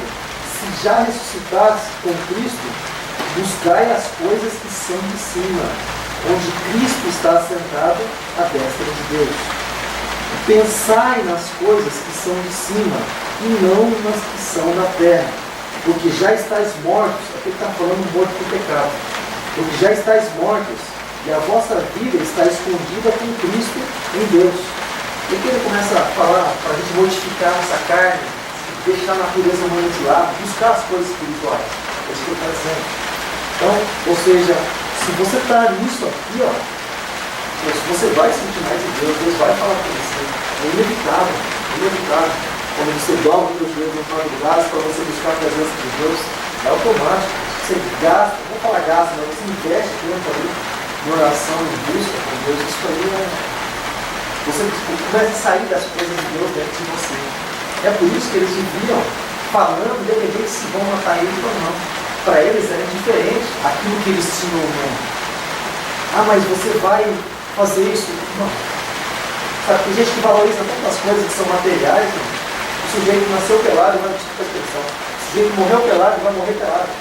se já ressuscitaste com Cristo, buscai as coisas que são de cima, onde Cristo está sentado à destra de Deus. Pensai nas coisas que são de cima, e não nas que são da terra, porque já estáis mortos. Aqui ele está falando morto do pecado. Porque já estáis mortos, e a vossa vida está escondida com Cristo em Deus. E aqui ele começa a falar para a gente mortificar nossa carne, deixar a natureza humana de lado, buscar as coisas espirituais. É isso que ele está dizendo. Então, ou seja, se você está nisso aqui, ó, você vai sentir mais de Deus, Deus vai falar com você. É inevitável, inevitável. Quando você dobra os joelhos no madrugada para você buscar a presença de Deus, é automático. Você gasta, não vou falar gasta, mas você investe tempo ali em oração, em busca com Deus. Isso aí você começa a sair das coisas de Deus dentro de você. É por isso que eles viviam falando, independente se vão matar eles ou não. Para eles era diferente aquilo que eles tinham ou não. Ah, mas você vai fazer isso? Não. Sabe, tem gente que valoriza tantas coisas que são materiais. Não? O sujeito nasceu pelado e vai ter proteção. O sujeito morreu pelado e vai morrer pelado.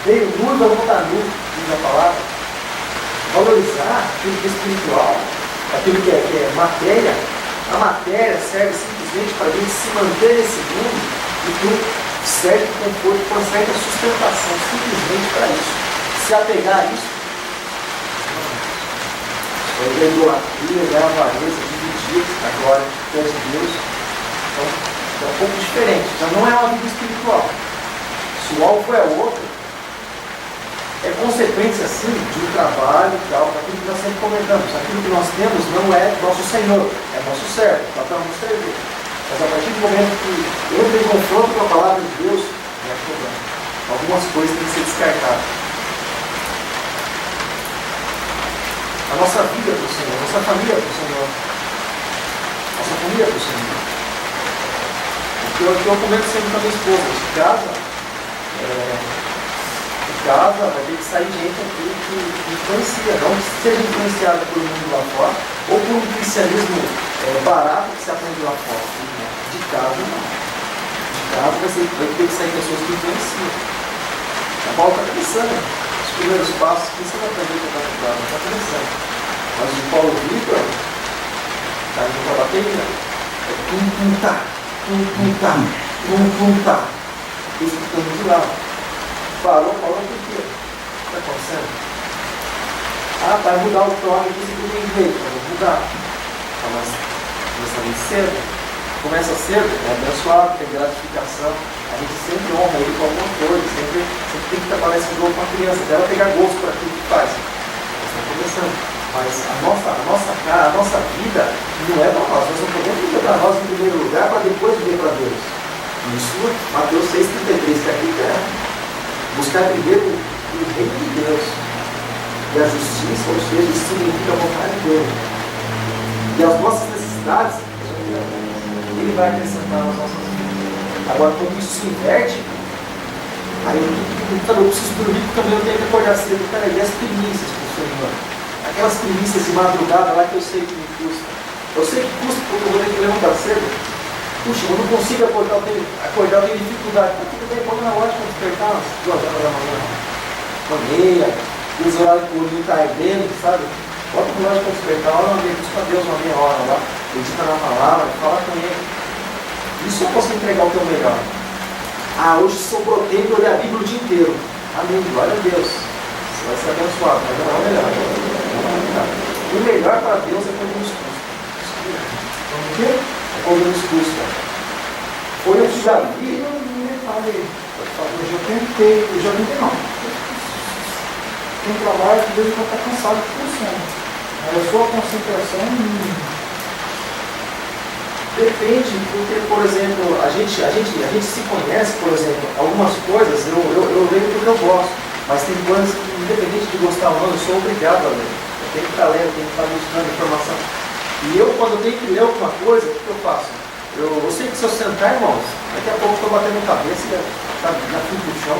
Veio nu e vai voltar nu, diz a palavra. Valorizar aquilo que é espiritual, aquilo que é matéria. A matéria serve simplesmente para a gente se manter nesse mundo e ter um certo conforto, uma certa sustentação, simplesmente para isso. Se apegar a isso, é a idolatria, é a avareza, dividir a glória que é de Deus. Então, é um pouco diferente. Já não é uma vida espiritual. Se o alvo é outro, é consequência, sim, de um trabalho e tal, daquilo que nós sempre comentamos. Aquilo que nós temos não é nosso Senhor, é nosso servo, está para nos servir. Mas a partir do momento que entra em confronto com a palavra de Deus, é problema. Algumas coisas têm que ser descartadas. A nossa vida é para o Senhor, a nossa família é para o Senhor. Nossa família é para o Senhor. Eu comento sempre com a minha esposa, de casa vai ter que sair gente aqui que influencia, não que seja influenciada por um mundo lá fora, ou por um cristianismo barato que se aprende lá fora. De casa não. De casa vai ter que sair pessoas que influenciam. A Paulo está começando. Os primeiros passos, quem você vai aprender que está cuidado? Está começando. Mas o Paulo Vitor está indo para a bateria. É tá. Escutando de lá. Parou por quê? O que está acontecendo? Ah, vai mudar o toque aqui, se tudo tem jeito, vou mudar. Mas começa bem cedo. Começa cedo, é abençoado, tem gratificação. A gente sempre honra ele com alguma coisa, sempre tem que trabalhar esse jogo com a criança, dela pegar gosto por aquilo que faz. Está começando. Mas a nossa vida não é para nós. Nós não podemos viver para nós em primeiro lugar para depois viver para Deus. Isso, Mateus 6,33, que aqui é. Buscar primeiro o reino de Deus. E a justiça, ou seja, isso significa a vontade dele. E as nossas necessidades, ele vai acrescentar nas nossas vidas. Agora, quando isso se inverte, aí eu preciso dormir porque também eu tenho que acordar cedo. Peraí, e as primícias para o Senhor? Aquelas primícias de madrugada lá que eu sei que me custa. Eu sei que custa porque eu vou ter que levantar cedo. Puxa, eu não consigo acordar, eu tenho dificuldade. Mas tudo bem, põe na hora de despertar às 2 horas da manhã. 1h30, aqueles horários que o olhinho está ardendo, sabe? Bota no relógio para despertar, olha uma vez, busca Deus uma meia hora lá, medita na palavra, fala com ele. Isso eu posso entregar o teu melhor. Ah, hoje sobrou tempo e eu li a Bíblia o dia inteiro. Amém, glória a Deus. Você vai ser abençoado, mas não é o melhor. O melhor para Deus é quando nos custa. O quê? É quando nos custa. Foi o que Davi. Eu já tentei não. Quem trabalha, às vezes, está cansado de funciona. Mas a sua concentração é mínima. Depende, porque, por exemplo, a gente se conhece, por exemplo, algumas coisas eu leio porque eu gosto, mas tem coisas que, independente de gostar ou não, eu sou obrigado a ler. Eu tenho que estar lendo, eu tenho que estar buscando informação. E eu, quando eu tenho que ler alguma coisa, o que eu faço? Eu sei que se eu sentar, irmãos, daqui a pouco eu estou batendo cabeça e já fico no chão,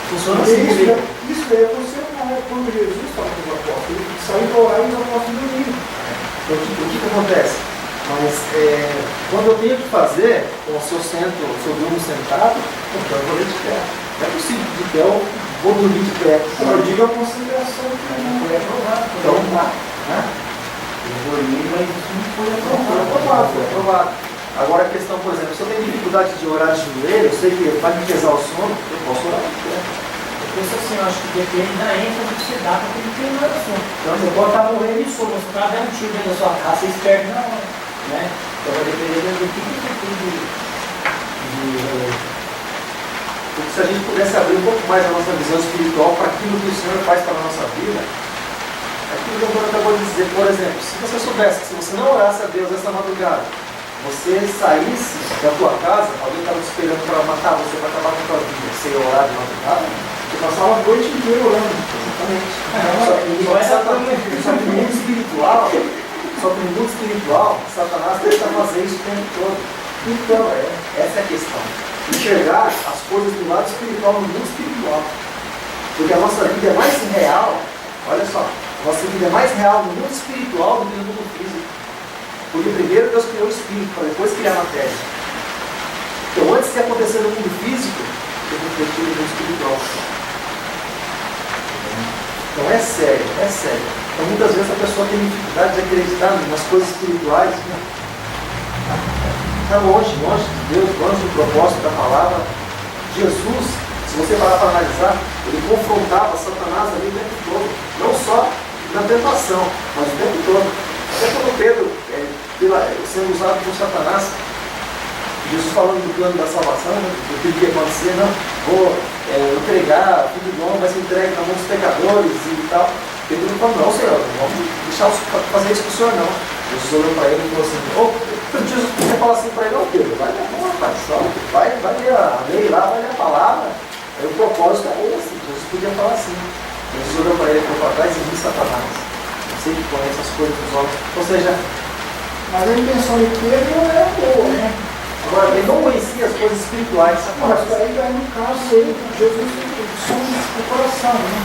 funciona assim comigo. Isso daí aconteceu na época quando Jesus estava com os apóstolos. Ele saiu para orar e os apóstolos dormiram. Então, o que acontece? Mas quando eu tenho que fazer, ou se eu durmo sentado, então eu vou ler de pé. Não é possível de pé, eu vou dormir de pé. Eu digo a concentração que não foi aprovada. Então tá. Né? Eu vou ler, mas isso não foi Foi aprovado. Agora a questão, por exemplo, se eu tenho dificuldade de orar de joelho, eu sei que vai me pesar o sono, eu posso orar de pé. Eu penso assim, eu acho que depende da ênfase que você dá para aquele determinado assunto. Então você pode estar morrendo de sono, se o cara der um tiro dentro da sua casa, você espera na hora. Né? Então vai depender do que você tem de Porque se a gente pudesse abrir um pouco mais a nossa visão espiritual para aquilo que o Senhor faz para a nossa vida, aquilo que o Antônio acabou de dizer, por exemplo, se você soubesse que se você não orasse a Deus essa madrugada, você saísse da tua casa, alguém estava esperando para matar você, para acabar com a tua vida, você ia orar de madrugada, você passava a noite inteira orando. Exatamente. Só que no mundo espiritual, Satanás tenta fazer isso o tempo todo. Então, essa é a questão. Enxergar as coisas do lado espiritual no mundo espiritual. Porque a nossa vida é mais real, olha só, a nossa vida é mais real no mundo espiritual do que no mundo físico. Porque primeiro Deus criou o espírito, para depois criar a matéria. Então antes de acontecer no mundo físico, eu refletir no mundo espiritual. Então é sério, é sério. Então muitas vezes a pessoa tem dificuldade de acreditar nas coisas espirituais. Está longe de Deus, longe do propósito da palavra. Jesus, se você parar para analisar, ele confrontava Satanás ali o tempo todo. Não só na tentação, mas o tempo todo. Até quando Pedro, sendo usado por Satanás, Jesus falando do plano da salvação, né, do que ia acontecer, não, vou entregar, o filho do homem vai ser entregue na mão dos pecadores e tal. Pedro falou, não, Senhor, não vamos deixar fazer isso com o Senhor, não. Jesus olhou para ele e falou assim, Jesus podia falar assim para ele, não, Pedro, vai ler a lei lá, vai ler a palavra. Aí o propósito é esse, Jesus podia falar assim. Jesus olhou para ele e falou para trás e viu Satanás. Você que conhece as coisas dos homens. Ou seja, mas a intenção de Pedro era boa, né? Agora, ele não conhecia as coisas espirituais. Mas aí no caso, Jesus sonha o coração, né?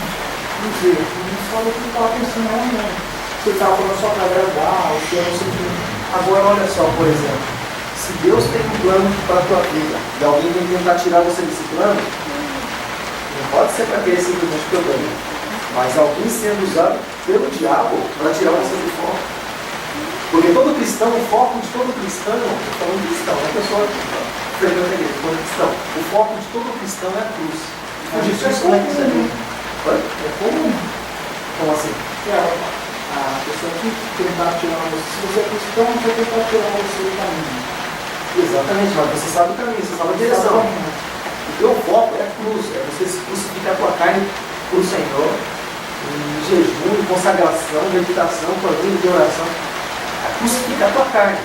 Quer dizer, não sabe o que estava pensando lá, não. Você estava falando só para agradar, o que é você que... Agora, olha só, por exemplo, se Deus tem um plano para a tua vida e alguém vem tentar tirar você desse plano, não pode ser para querer simplesmente teu bem, mas alguém sendo usado pelo diabo para tirar você do foco. Porque todo cristão, o foco de todo cristão, estou falando cristão, não é pessoa perdeu a igreja, falando cristão, o foco de todo cristão é a cruz. Mas isso é comum. É comum. Como assim? A pessoa que tentar tirar você, se você é cristão, vai tentar tirar você do caminho. Exatamente, mas você sabe o caminho, você sabe a direção. O teu foco é a cruz, é você se crucificar a tua carne para o Senhor, em jejum, em consagração, meditação, planilha de oração. Crucificar a tua carne.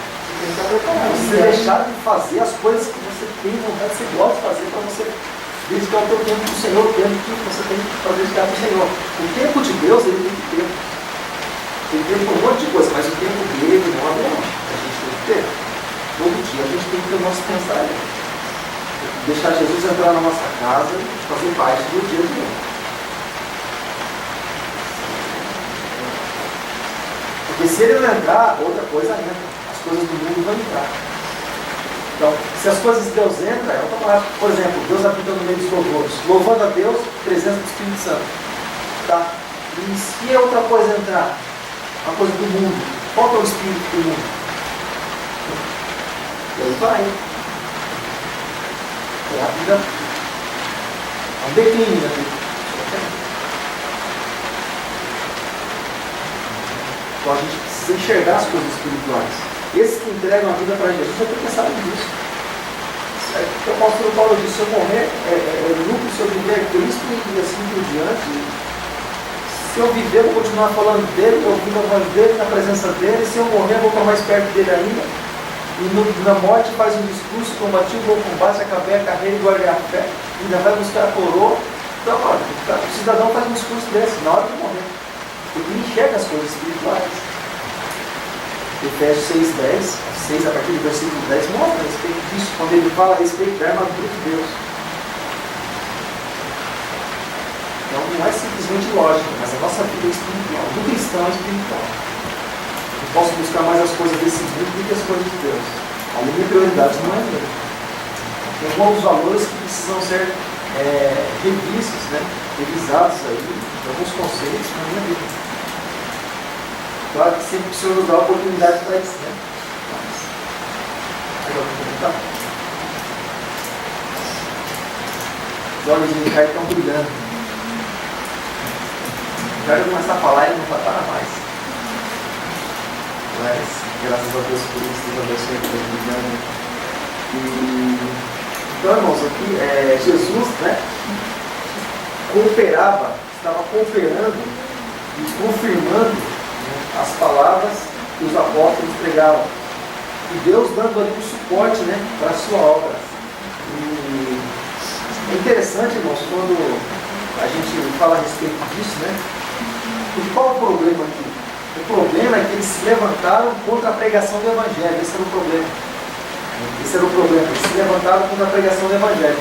Você deixar de fazer as coisas que você tem vontade, você gosta de fazer para você dedicar o teu tempo para o Senhor, o tempo que você tem para dedicar para o Senhor. O tempo de Deus, ele tem que ter. Tem tempo para um monte de coisa, mas o tempo dele não é bom. A gente tem que ter. Todo dia a gente tem que ter o nosso pensar. Deixar Jesus entrar na nossa casa e fazer parte do dia de hoje. Porque se ele não entrar, outra coisa entra. As coisas do mundo vão entrar. Então, se as coisas de Deus entram, é outra palavra. Por exemplo, Deus habita no meio dos louvores. Louvando a Deus, presença do Espírito Santo. Tá? E se outra coisa entrar, uma coisa do mundo, qual que é o Espírito do mundo? Ele vai. É a vida. É um declínio da vida. Então a gente precisa enxergar as coisas espirituais. Esses que entregam a vida para Jesus, eu tenho pensado nisso. O apóstolo Paulo disse: se eu morrer, é lucro, se eu viver é Cristo, e assim por diante. Se eu viver, eu vou continuar falando dele, ouvindo a voz dele, na presença dele. Se eu morrer, eu vou estar mais perto dele ainda. E na morte faz um discurso, combati o bom combate, acabei a carreira e guardei a fé. Ainda vai buscar a coroa. Então, olha, o cidadão faz um discurso desse na hora de morrer. Porque ele enxerga as coisas espirituais. Efésios 6:10, 6 a partir do versículo 10, mostra a respeito disso, quando ele fala a respeito da armadura de Deus. Então não é simplesmente lógica, mas a nossa vida é espiritual. Do cristão é espiritual. Eu posso buscar mais as coisas desse mundo do que as coisas de Deus. A minha prioridade não é Deus. Tem alguns valores que precisam ser revistos, né? Revisados aí, alguns conceitos na minha vida. Claro que sempre o Senhor nos dá a oportunidade para isso, né? Mas, agora vou comentar. Os olhos de Ricardo estão brilhando. O Ricardo começar a falar e ele não vai parar mais. Mas, graças a Deus por isso, Deus abençoe ele brilhando. Então, irmãos, aqui Jesus, né? Estava cooperando e confirmando as palavras que os apóstolos pregavam. E Deus dando ali um suporte, né, para a sua obra. E é interessante, irmãos, quando a gente fala a respeito disso, né? Porque qual é o problema aqui? O problema é que eles se levantaram contra a pregação do Evangelho. Esse era o problema. Esse era o problema. Eles se levantaram contra a pregação do Evangelho.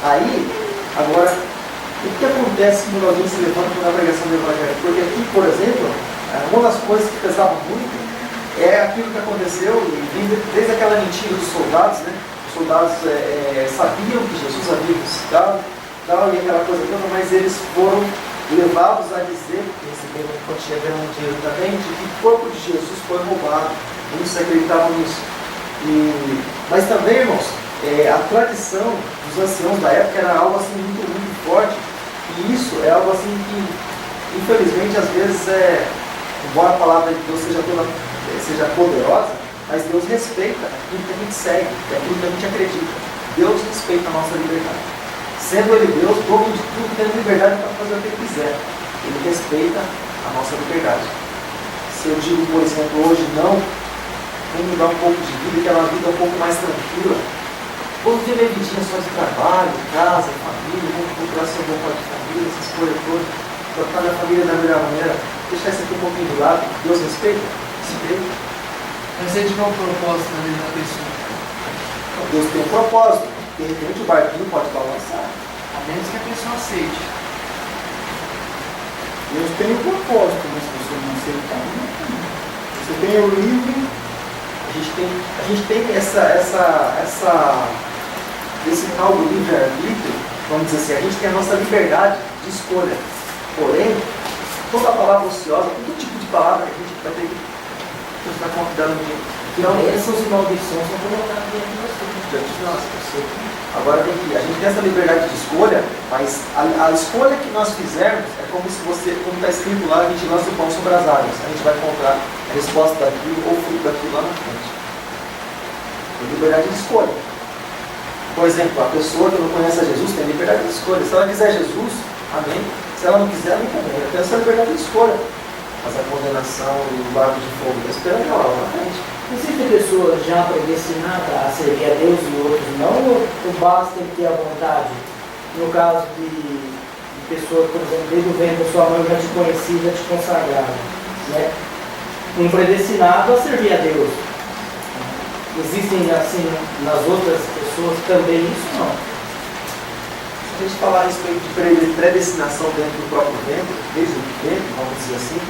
Aí, agora, o que acontece quando alguém se levanta contra a pregação do Evangelho? Porque aqui, por exemplo, uma das coisas que pesava muito é aquilo que aconteceu, desde aquela mentira dos soldados, né? Os soldados sabiam que Jesus havia ressuscitado, e aquela coisa toda, mas eles foram levados a dizer, porque receberam uma quantia grande de dinheiro também, de que o corpo de Jesus foi roubado. Muitos acreditavam nisso. Mas também, irmãos, a tradição dos anciãos da época era algo assim muito, muito forte, e isso é algo assim que, infelizmente, às vezes embora a palavra de Deus seja poderosa, mas Deus respeita aquilo que a gente segue, aquilo que a gente acredita. Deus respeita a nossa liberdade. Sendo Ele Deus, dono de tudo, tendo liberdade para fazer o que Ele quiser. Ele respeita a nossa liberdade. Se eu digo, por exemplo, hoje não, vamos mudar um pouco de vida, que é uma vida um pouco mais tranquila. Vamos ter minha vidinha só de trabalho, casa, família, vamos procurar ser um bom pai de família, essas coisas todas, tratar da família da melhor maneira. Deixar isso aqui um pouquinho do lado. Deus respeita? Respeita. Mas se tiver um propósito na vida da pessoa. Deus tem um propósito. De repente o barquinho pode balançar. A menos que a pessoa aceite. Deus tem um propósito, mas se você não aceitar, não tem. Você tem o livre. A gente tem esse tal do livre-arbítrio, vamos dizer assim, a gente tem a nossa liberdade de escolha. Porém, toda palavra ociosa, todo tipo de palavra que a gente vai ter que prestar conta dela no dia. Então, bênçãos e maldições são colocadas diante de você. Diante de nós, agora a gente tem essa liberdade de escolha, mas a escolha que nós fizermos é como se como está escrito lá, a gente lança o pão sobre as águas. A gente vai encontrar a resposta daquilo ou o fruto daquilo lá na frente. Tem liberdade de escolha. Por exemplo, a pessoa que não conhece a Jesus tem liberdade de escolha. Se ela quiser Jesus, amém. Se ela não quiser, não também. Ela tem essa liberdade de escolha. Mas a condenação e o lago de fogo está esperando ela lá na frente. Existem pessoas já predestinadas a servir a Deus e outros não, ou basta ter a vontade? no caso de pessoas, por exemplo, desde o ventre da sua mãe já te conhecia, já te consagrava, né? Um predestinado a servir a Deus. Existem, assim, nas outras pessoas também isso? Não. Se a gente falar a respeito de predestinação dentro do próprio ventre, desde o ventre, vamos dizer assim,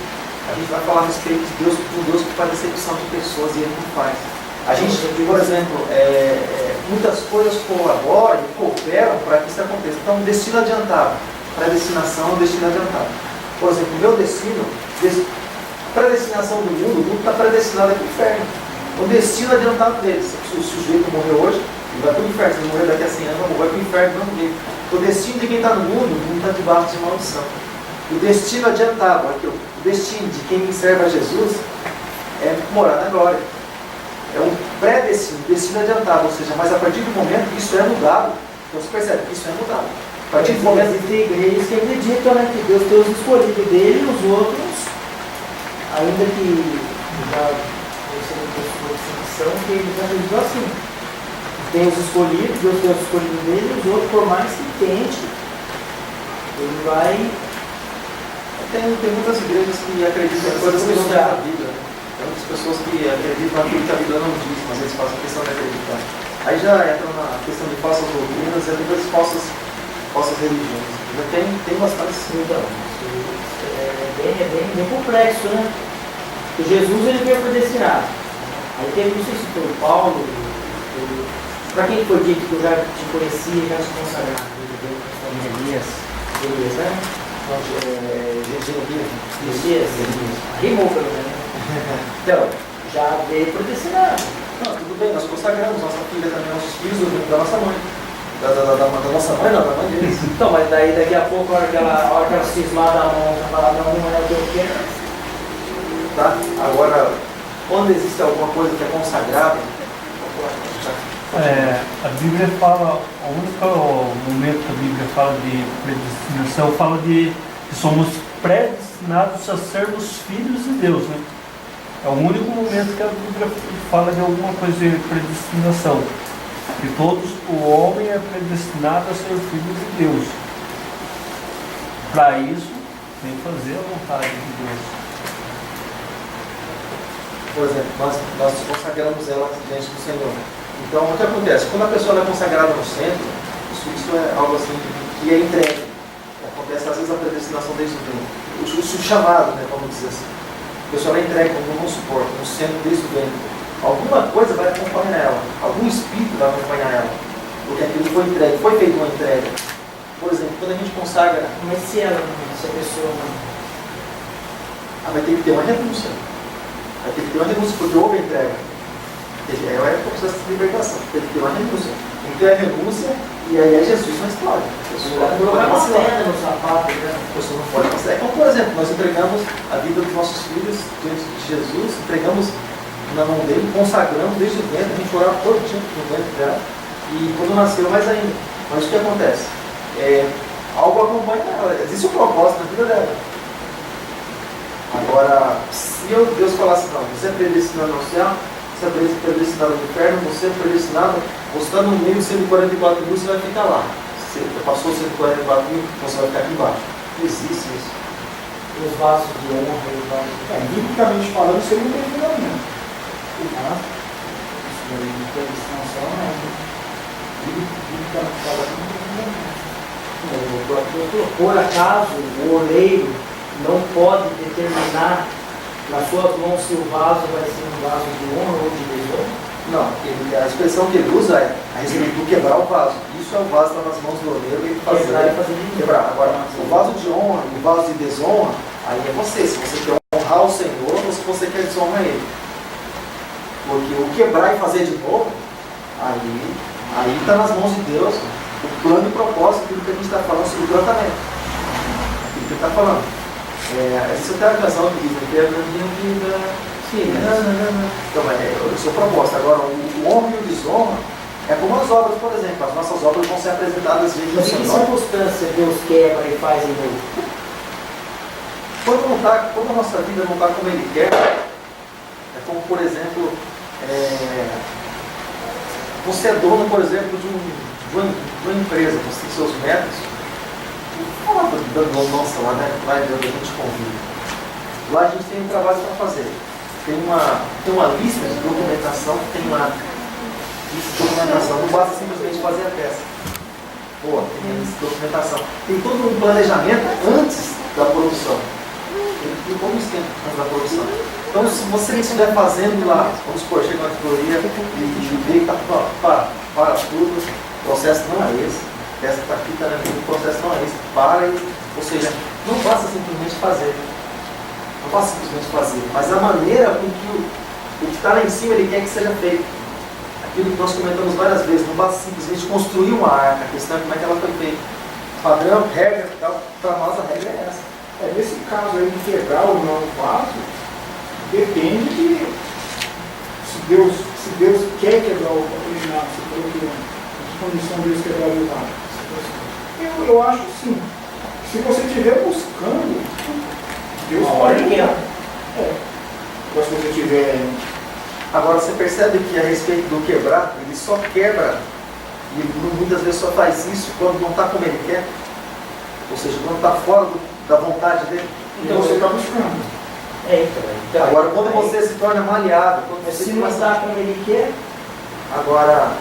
a gente vai falar a respeito de Deus, de um Deus que faz acepção de pessoas e Ele não faz. A gente, por exemplo, muitas coisas colaboram e cooperam para que isso aconteça. Então, destino adiantado. Predestinação é um destino adiantado. Por exemplo, o meu destino, predestinação do mundo está predestinado aqui no inferno. O destino adiantado dele. Se o sujeito morreu hoje, ele vai para o inferno. Se ele morrer daqui a 100 anos, vai para o inferno do mesmo jeito. O destino de quem está no mundo não está debaixo de maldição. O destino adiantado, aqui, o destino de quem serve a Jesus é morar na glória. É um pré-destino, destino adiantado, ou seja, mas a partir do momento isso é mudado. Então você percebe que isso é mudado. A partir do momento existem igrejas que acreditam, né, que Deus tem os escolhidos dele e os outros, ainda que já recebem pessoas que são, que eles acreditam assim. Tem os escolhidos, Deus tem os escolhidos dele e os outros, por mais que tente, ele vai. Tem muitas igrejas que acreditam em coisas que não têm na vida. Tem muitas pessoas que acreditam naquilo que a Bíblia não diz, mas eles fazem questão de acreditar. Aí já entra na questão de falsas doutrinas e muitas falsas religiões. Já tem bastante sim. Então, é bem complexo, né? Porque Jesus ele veio predestinado. Aí teve, não sei se foi o Paulo, para quem foi dito que eu já te conhecia e já te consagrava? Elias, né? Elias. Rimou pelo menos. Então, já veio predestinado. Não, tudo bem, nós consagramos nossa filha também, nossos filhos, da nossa mãe. Da nossa mãe, não, da mãe deles. Então, mas daí daqui a pouco, a hora que ela cismar da mão, ela falar, não é o que eu quero. Tá? Agora, quando existe alguma coisa que é consagrada, A Bíblia fala, o único momento que a Bíblia fala de predestinação, fala de que somos predestinados a sermos filhos de Deus, né? É o único momento que a Bíblia fala de alguma coisa de predestinação. Que o homem é predestinado a ser filho de Deus. Para isso, tem que fazer a vontade de Deus. por exemplo, nós consagramos ela diante do Senhor. Então, o que acontece? Quando a pessoa é consagrada no centro, isso é algo assim que é entregue. Acontece às vezes a predestinação desde o ventre. O chamado, né, vamos dizer assim. A pessoa é entregue como um suporte, no centro desde o ventre. Alguma coisa vai acompanhar ela, algum espírito vai acompanhar ela. Porque aquilo foi entregue, foi feita uma entrega. Por exemplo, quando a gente consagra. Mas se a pessoa não. Vai ter que ter uma renúncia. Vai ter que ter uma renúncia, porque houve a entrega. É o processo de libertação. Tem que ter uma renúncia. Tem que ter a renúncia e aí é Jesus na história. A pessoa não pode pedra no sapato, né? A pessoa não pode passar. Então, por exemplo, nós entregamos a vida dos nossos filhos diante de Jesus, entregamos na mão dele, consagramos desde o ventre, a gente orava todo dia no ventre dela. E quando nasceu, mais ainda. Mas o que acontece? Algo acompanha ela. Existe um propósito na vida dela. Agora, se Deus falasse, não, você é predestinado ao céu, você é predestinado ao inferno, você é predestinado, você está no meio de 144 mil, você vai ficar lá. Você passou 144 mil, você vai ficar aqui embaixo. Não existe isso. Os vasos de honra e os vasos de honra. Biblicamente falando, isso aí não tem fundamento. Isso daí não tem distinção, não. Biblicamente falando, não tem fundamento. Por acaso, o oleiro não pode determinar nas suas mãos se o vaso vai ser um vaso de honra ou de desonra? Não, a expressão que ele usa é a respeito do quebrar o vaso. Isso é o vaso está nas mãos do oleiro e ele quebrar. Agora, o vaso de honra e o vaso de desonra, aí é você. Se você quer honrar o Senhor ou se você quer desonrar Ele. Porque o quebrar e fazer de novo, aí está nas mãos de Deus o plano e propósito daquilo que a gente está falando sobre o tratamento. Aquilo que ele está falando. Existe até a canção que diz que é a minha vida. Sim, Então, eu sou proposta. Agora, o honra e o desonra é como as obras, por exemplo. As nossas obras vão ser apresentadas diante do Mas em que Senhor. circunstância Deus quebra e faz em novo? Quando a nossa vida não está como Ele quer, é como, por exemplo, você é dono, por exemplo, de de uma empresa, você tem seus métodos, fala da nossa lá, né? Lá a gente convive. Lá a gente tem um trabalho para fazer. Tem uma lista de documentação, tem uma lista de documentação, não basta simplesmente fazer a peça. Pô, tem a lista de documentação. Tem todo um planejamento antes da produção. Tem todo um esquema antes da produção. Então, se você estiver fazendo lá, vamos supor, chega uma teoria e vê que está para tudo, o processo não é esse. Essa está aqui, está o processo não é esse. Para, ou seja, não basta simplesmente fazer. Não basta simplesmente fazer, mas a maneira com que o que está lá em cima ele quer que seja feito. Aquilo que nós comentamos várias vezes, não basta simplesmente construir uma arca, a questão é como é que ela foi feita. Padrão, regra, para nós a regra é essa. Nesse caso aí de quebrar ou não o vaso, depende de se Deus quer quebrar o vaso, se falou que a condição Deus quebrar o vaso. Eu acho sim. Se você estiver buscando, Deus pode quebrar. Mas se você tiver. Agora você percebe que a respeito do quebrar, ele só quebra, e muitas vezes só faz isso quando não está como ele quer, ou seja, quando está fora da vontade dele. Então você está buscando. Então, agora quando você se torna maleável, quando você se não está como ele quer, agora,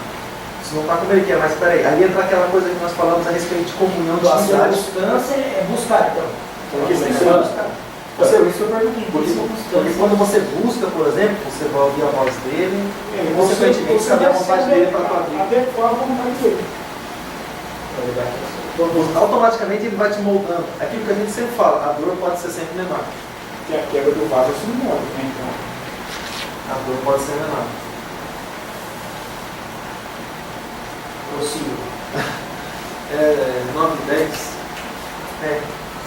se não está como ele quer, mas peraí, aí entra aquela coisa que nós falamos a respeito de comunhão de a amizade. circunstância é buscar, então. Porque isso é buscar. Porque quando você busca, por exemplo, você vai ouvir a voz dele e consequentemente saber a vontade dele para a tua vida. Adequar a vontade dele. Automaticamente ele vai te moldando. Aquilo que a gente sempre fala, a dor pode ser sempre menor. Que a quebra do vaso é simbólica, né? Então. A dor pode ser menor. Possível. 9 e 10.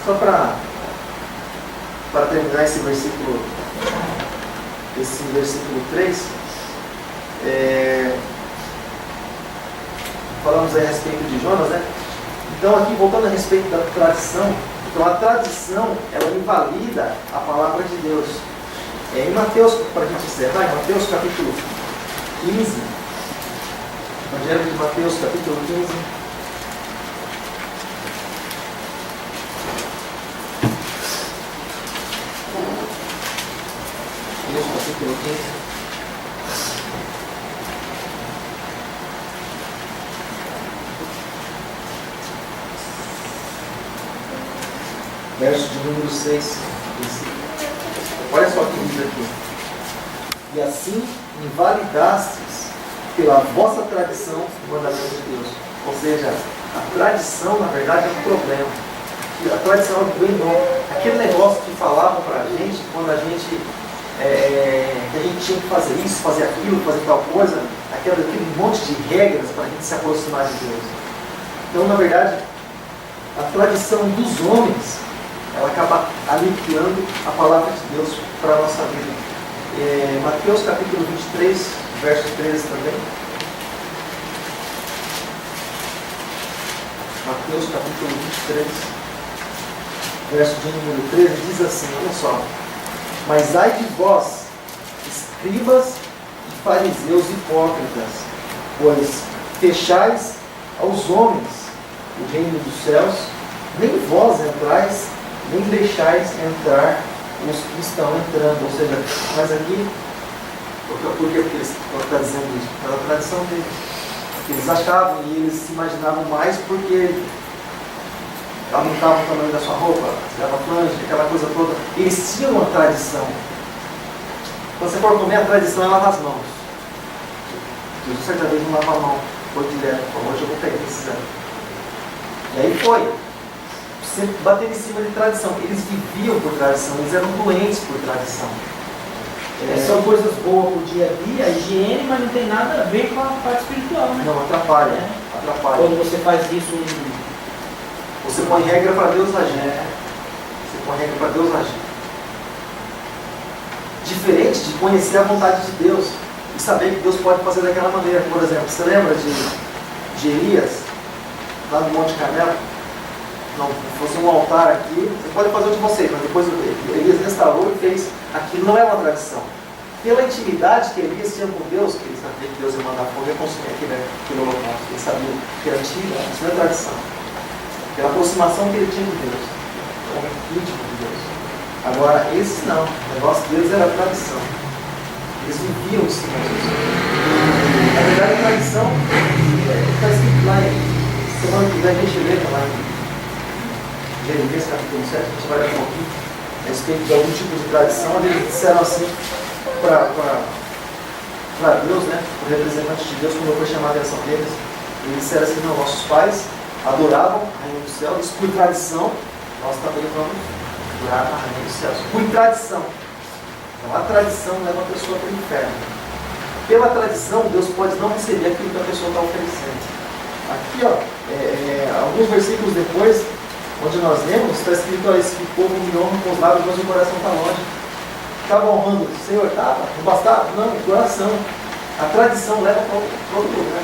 Só para terminar esse versículo 3, falamos aí a respeito de Jonas, né? Então aqui voltando a respeito da tradição, então a tradição ela invalida a palavra de Deus. Em Mateus, para a gente encerrar, em Mateus capítulo 15, Evangelho de Mateus capítulo 15. Capítulo 15. Verso de número 6. Olha só o que diz aqui. E assim invalidastes pela vossa tradição o mandamento de Deus. Ou seja, a tradição, na verdade, é um problema. E a tradição é o bem bom. Aquele negócio que falavam para a gente, quando a gente que a gente tinha que fazer isso, fazer aquilo, fazer tal coisa, aquele monte de regras para a gente se aproximar de Deus. Então, na verdade, a tradição dos homens, ela acaba aniquilando a palavra de Deus para a nossa vida. Mateus capítulo 23, verso 13 também. Mateus capítulo 23, verso de número 13, diz assim, olha só. Mas ai de vós, escribas e fariseus hipócritas, pois fechais aos homens o reino dos céus, nem vós entrais, nem deixais entrar os que estão entrando. Ou seja, mas aqui, por que eles estão dizendo isso? Pela tradição deles. Eles achavam e eles se imaginavam mais porque aumentavam o tamanho da sua roupa, tirava flange, aquela coisa toda. Eles tinham uma tradição. Quando você for comer, a tradição é lavar as mãos. Jesus certa vez não lava a mão, foi direto, falou, hoje eu vou pegar precisando. E aí foi. Sempre bater em cima de tradição. Eles viviam por tradição, eles eram doentes por tradição. São coisas boas pro dia a dia, a higiene, mas não tem nada a ver com a parte espiritual, né? Não, atrapalha. Atrapalha. Quando você faz isso, você põe regra para Deus agir. Você põe regra para Deus agir. Diferente de conhecer a vontade de Deus e saber que Deus pode fazer daquela maneira. Por exemplo, você lembra de Elias, lá no Monte Carmelo? Não, se fosse um altar aqui, você pode fazer o de vocês, mas depois Elias restaurou e fez. Aquilo não é uma tradição. pela intimidade que Elias tinha com Deus, que ele sabia que Deus ia mandar fogo e ia consumir aquele holocausto. Ele sabia que era antigo, isso não é tradição. Pela aproximação que ele tinha de Deus, o homem íntimo de Deus. Agora, esses não, o negócio deles era tradição. Eles viviam em cima disso. Na verdade, a tradição está escrito lá em semana que vem, a gente lê lá em Jeremias capítulo 7, a gente vai ler um pouquinho a respeito de algum tipo de tradição, onde eles disseram assim para Deus, né, o representante de Deus, quando foi chamar a atenção deles, eles disseram assim: não, nossos pais adoravam a Rainha do Céu, isso por tradição, nós também vamos adorar a Rainha dos Céus, por tradição. Então a tradição leva a pessoa para o inferno. Pela tradição, Deus pode não receber aquilo que a pessoa está oferecendo. Aqui, ó, alguns versículos depois, onde nós lemos, está escrito: esse povo me honra com os lábios, mas o coração está longe. Estava honrando o Senhor? Estava. Não bastava? Não, o coração. A tradição leva para outro lugar.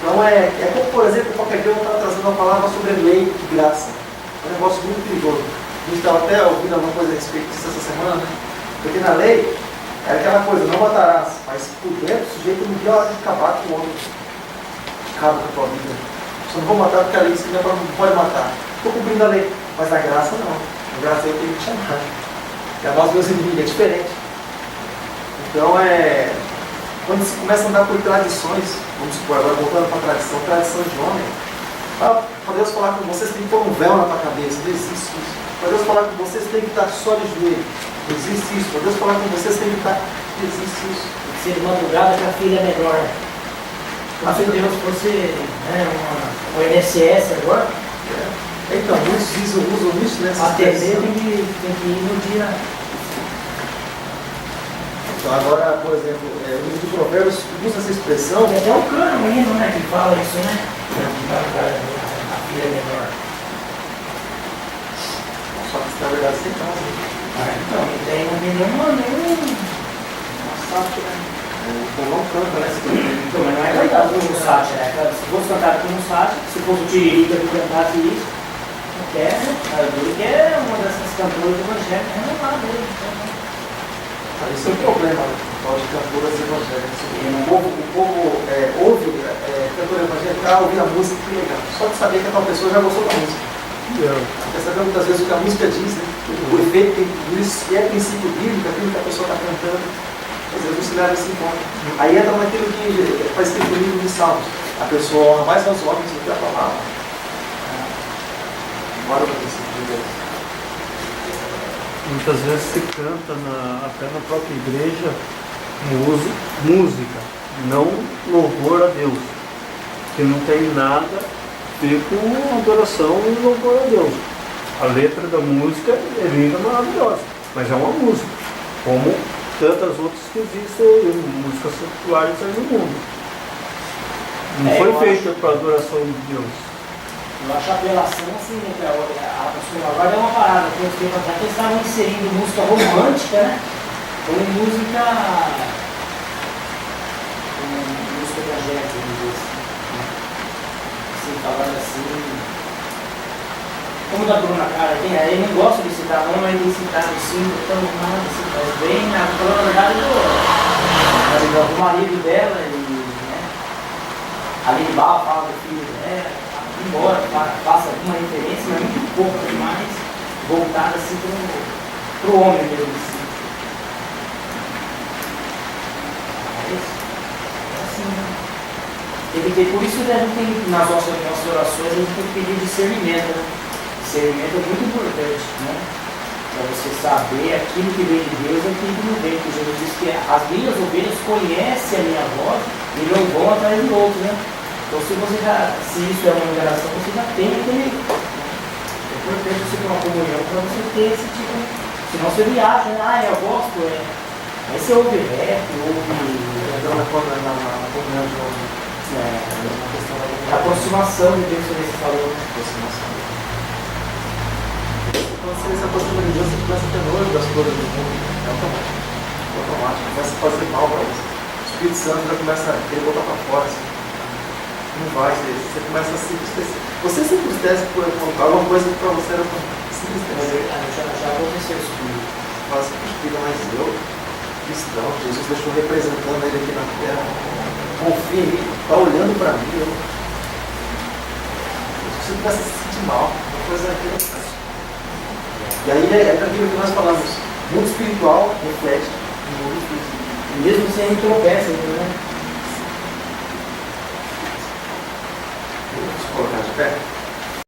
Então é como, por exemplo, qualquer dia eu estava trazendo uma palavra sobre lei e graça. É um negócio muito perigoso. A gente estava até ouvindo alguma coisa a respeito disso essa semana, né? Porque na lei é aquela coisa: não matarás, mas por dentro o sujeito não tem hora de acabar com o homem. Acaba com a tua vida. Só não vou matar porque a lei diz que não pode matar. Estou cumprindo a lei, mas na graça não. Na graça eu tenho que chamar. E a voz dos meus inimigos é diferente. Então quando se começa a andar por tradições, vamos supor, agora voltando para a tradição de homem, para Deus falar com vocês tem que pôr um véu na tua cabeça, não existe isso. Para Deus falar com vocês tem que estar só de joelho, não existe isso. Para Deus falar com vocês tem que estar, não existe isso. Tem que ser de madrugada que a filha é menor. Como se Deus fosse um INSS agora. Então, muitos usam isso, né? A TV tem que ir no dia. Então, agora, por exemplo, o livro de Provérbios usa essa expressão. Tem até um cano aí, não é? Que fala isso, né? A filha é menor. Só que na verdade sem casa. Então, nenhum. Nossa, então não canta, né? Então, mas não é cantado como um sátira, né? Se fosse cantado como um sátira, se fosse o Tiririca que cantasse isso, não quer, né? Ele quer uma dessas cantoras evangélicas renovadas. Isso é um problema, de cantoras evangélicas. O povo ouve cantora evangélica, ouve a música, que legal. Só de saber que a tal pessoa já gostou da música. Porque sabe muitas vezes o que a música diz, né? O efeito tem tudo isso, e é princípio bíblico, aquilo que a pessoa está cantando. Às vezes não se leva esse encontro. Aí entra naquilo que faz escrito no livro de Salmos: a pessoa honra mais aos homens do que a palavra. Bora para o princípio de Deus. Muitas vezes se canta até na própria igreja música, não louvor a Deus, que não tem nada a ver com adoração e louvor a Deus. A letra da música é linda, maravilhosa, mas é uma música, como tantas outras que existem, músicas seculares aí no mundo. Não foi feita para adoração de Deus. Eu acho a apelação assim, né, a pessoa agora é uma parada, que eu tenho até que eles estavam inserindo música romântica, né? Como música evangélica, assim, falando assim. Como da Bruna Cara, ele não gosta de citar nome, mas ele citar assim, tão nada, assim, mas bem, falando a verdade do marido dela, e a Lili Bala fala do filho dela, embora faça alguma referência, mas muito pouco demais, voltada assim para o homem mesmo. Assim, por isso a gente tem, nas nossas orações, a gente tem que pedir discernimento, né? Discernimento é muito importante, né? Para você saber aquilo que vem de Deus e aquilo que não vem. Porque Jesus diz que as minhas ovelhas conhecem a minha voz e não vão atrás do outro, né? Então se isso é uma enganação, você já tem aquele. É importante você ter uma comunhão para você ter esse tipo. Senão você viaja, né? Eu gosto, Aí você ouve rap, ouve. Na comunhão de novo. A aproximação de Deus que você falou. Aproximação. Quando você se aproxima de Deus, você começa a ter nojo das coisas do mundo. É automático. Começa a fazer mal para você. O Espírito Santo já começa a querer botar para fora. Assim. Não vai, você começa a se entristecer. Você se entristece por alguma coisa que para você era se entristecer. Já aconteceu isso comigo. Fala assim, mas eu cristão, Jesus deixou representando ele aqui na terra. Confia em mim, está olhando para mim. Você começa a se sentir mal, uma coisa interessante. E aí é aquilo que nós falamos, mundo espiritual reflete no mundo físico. E mesmo sem tropeça, né? Vamos colocar de pé.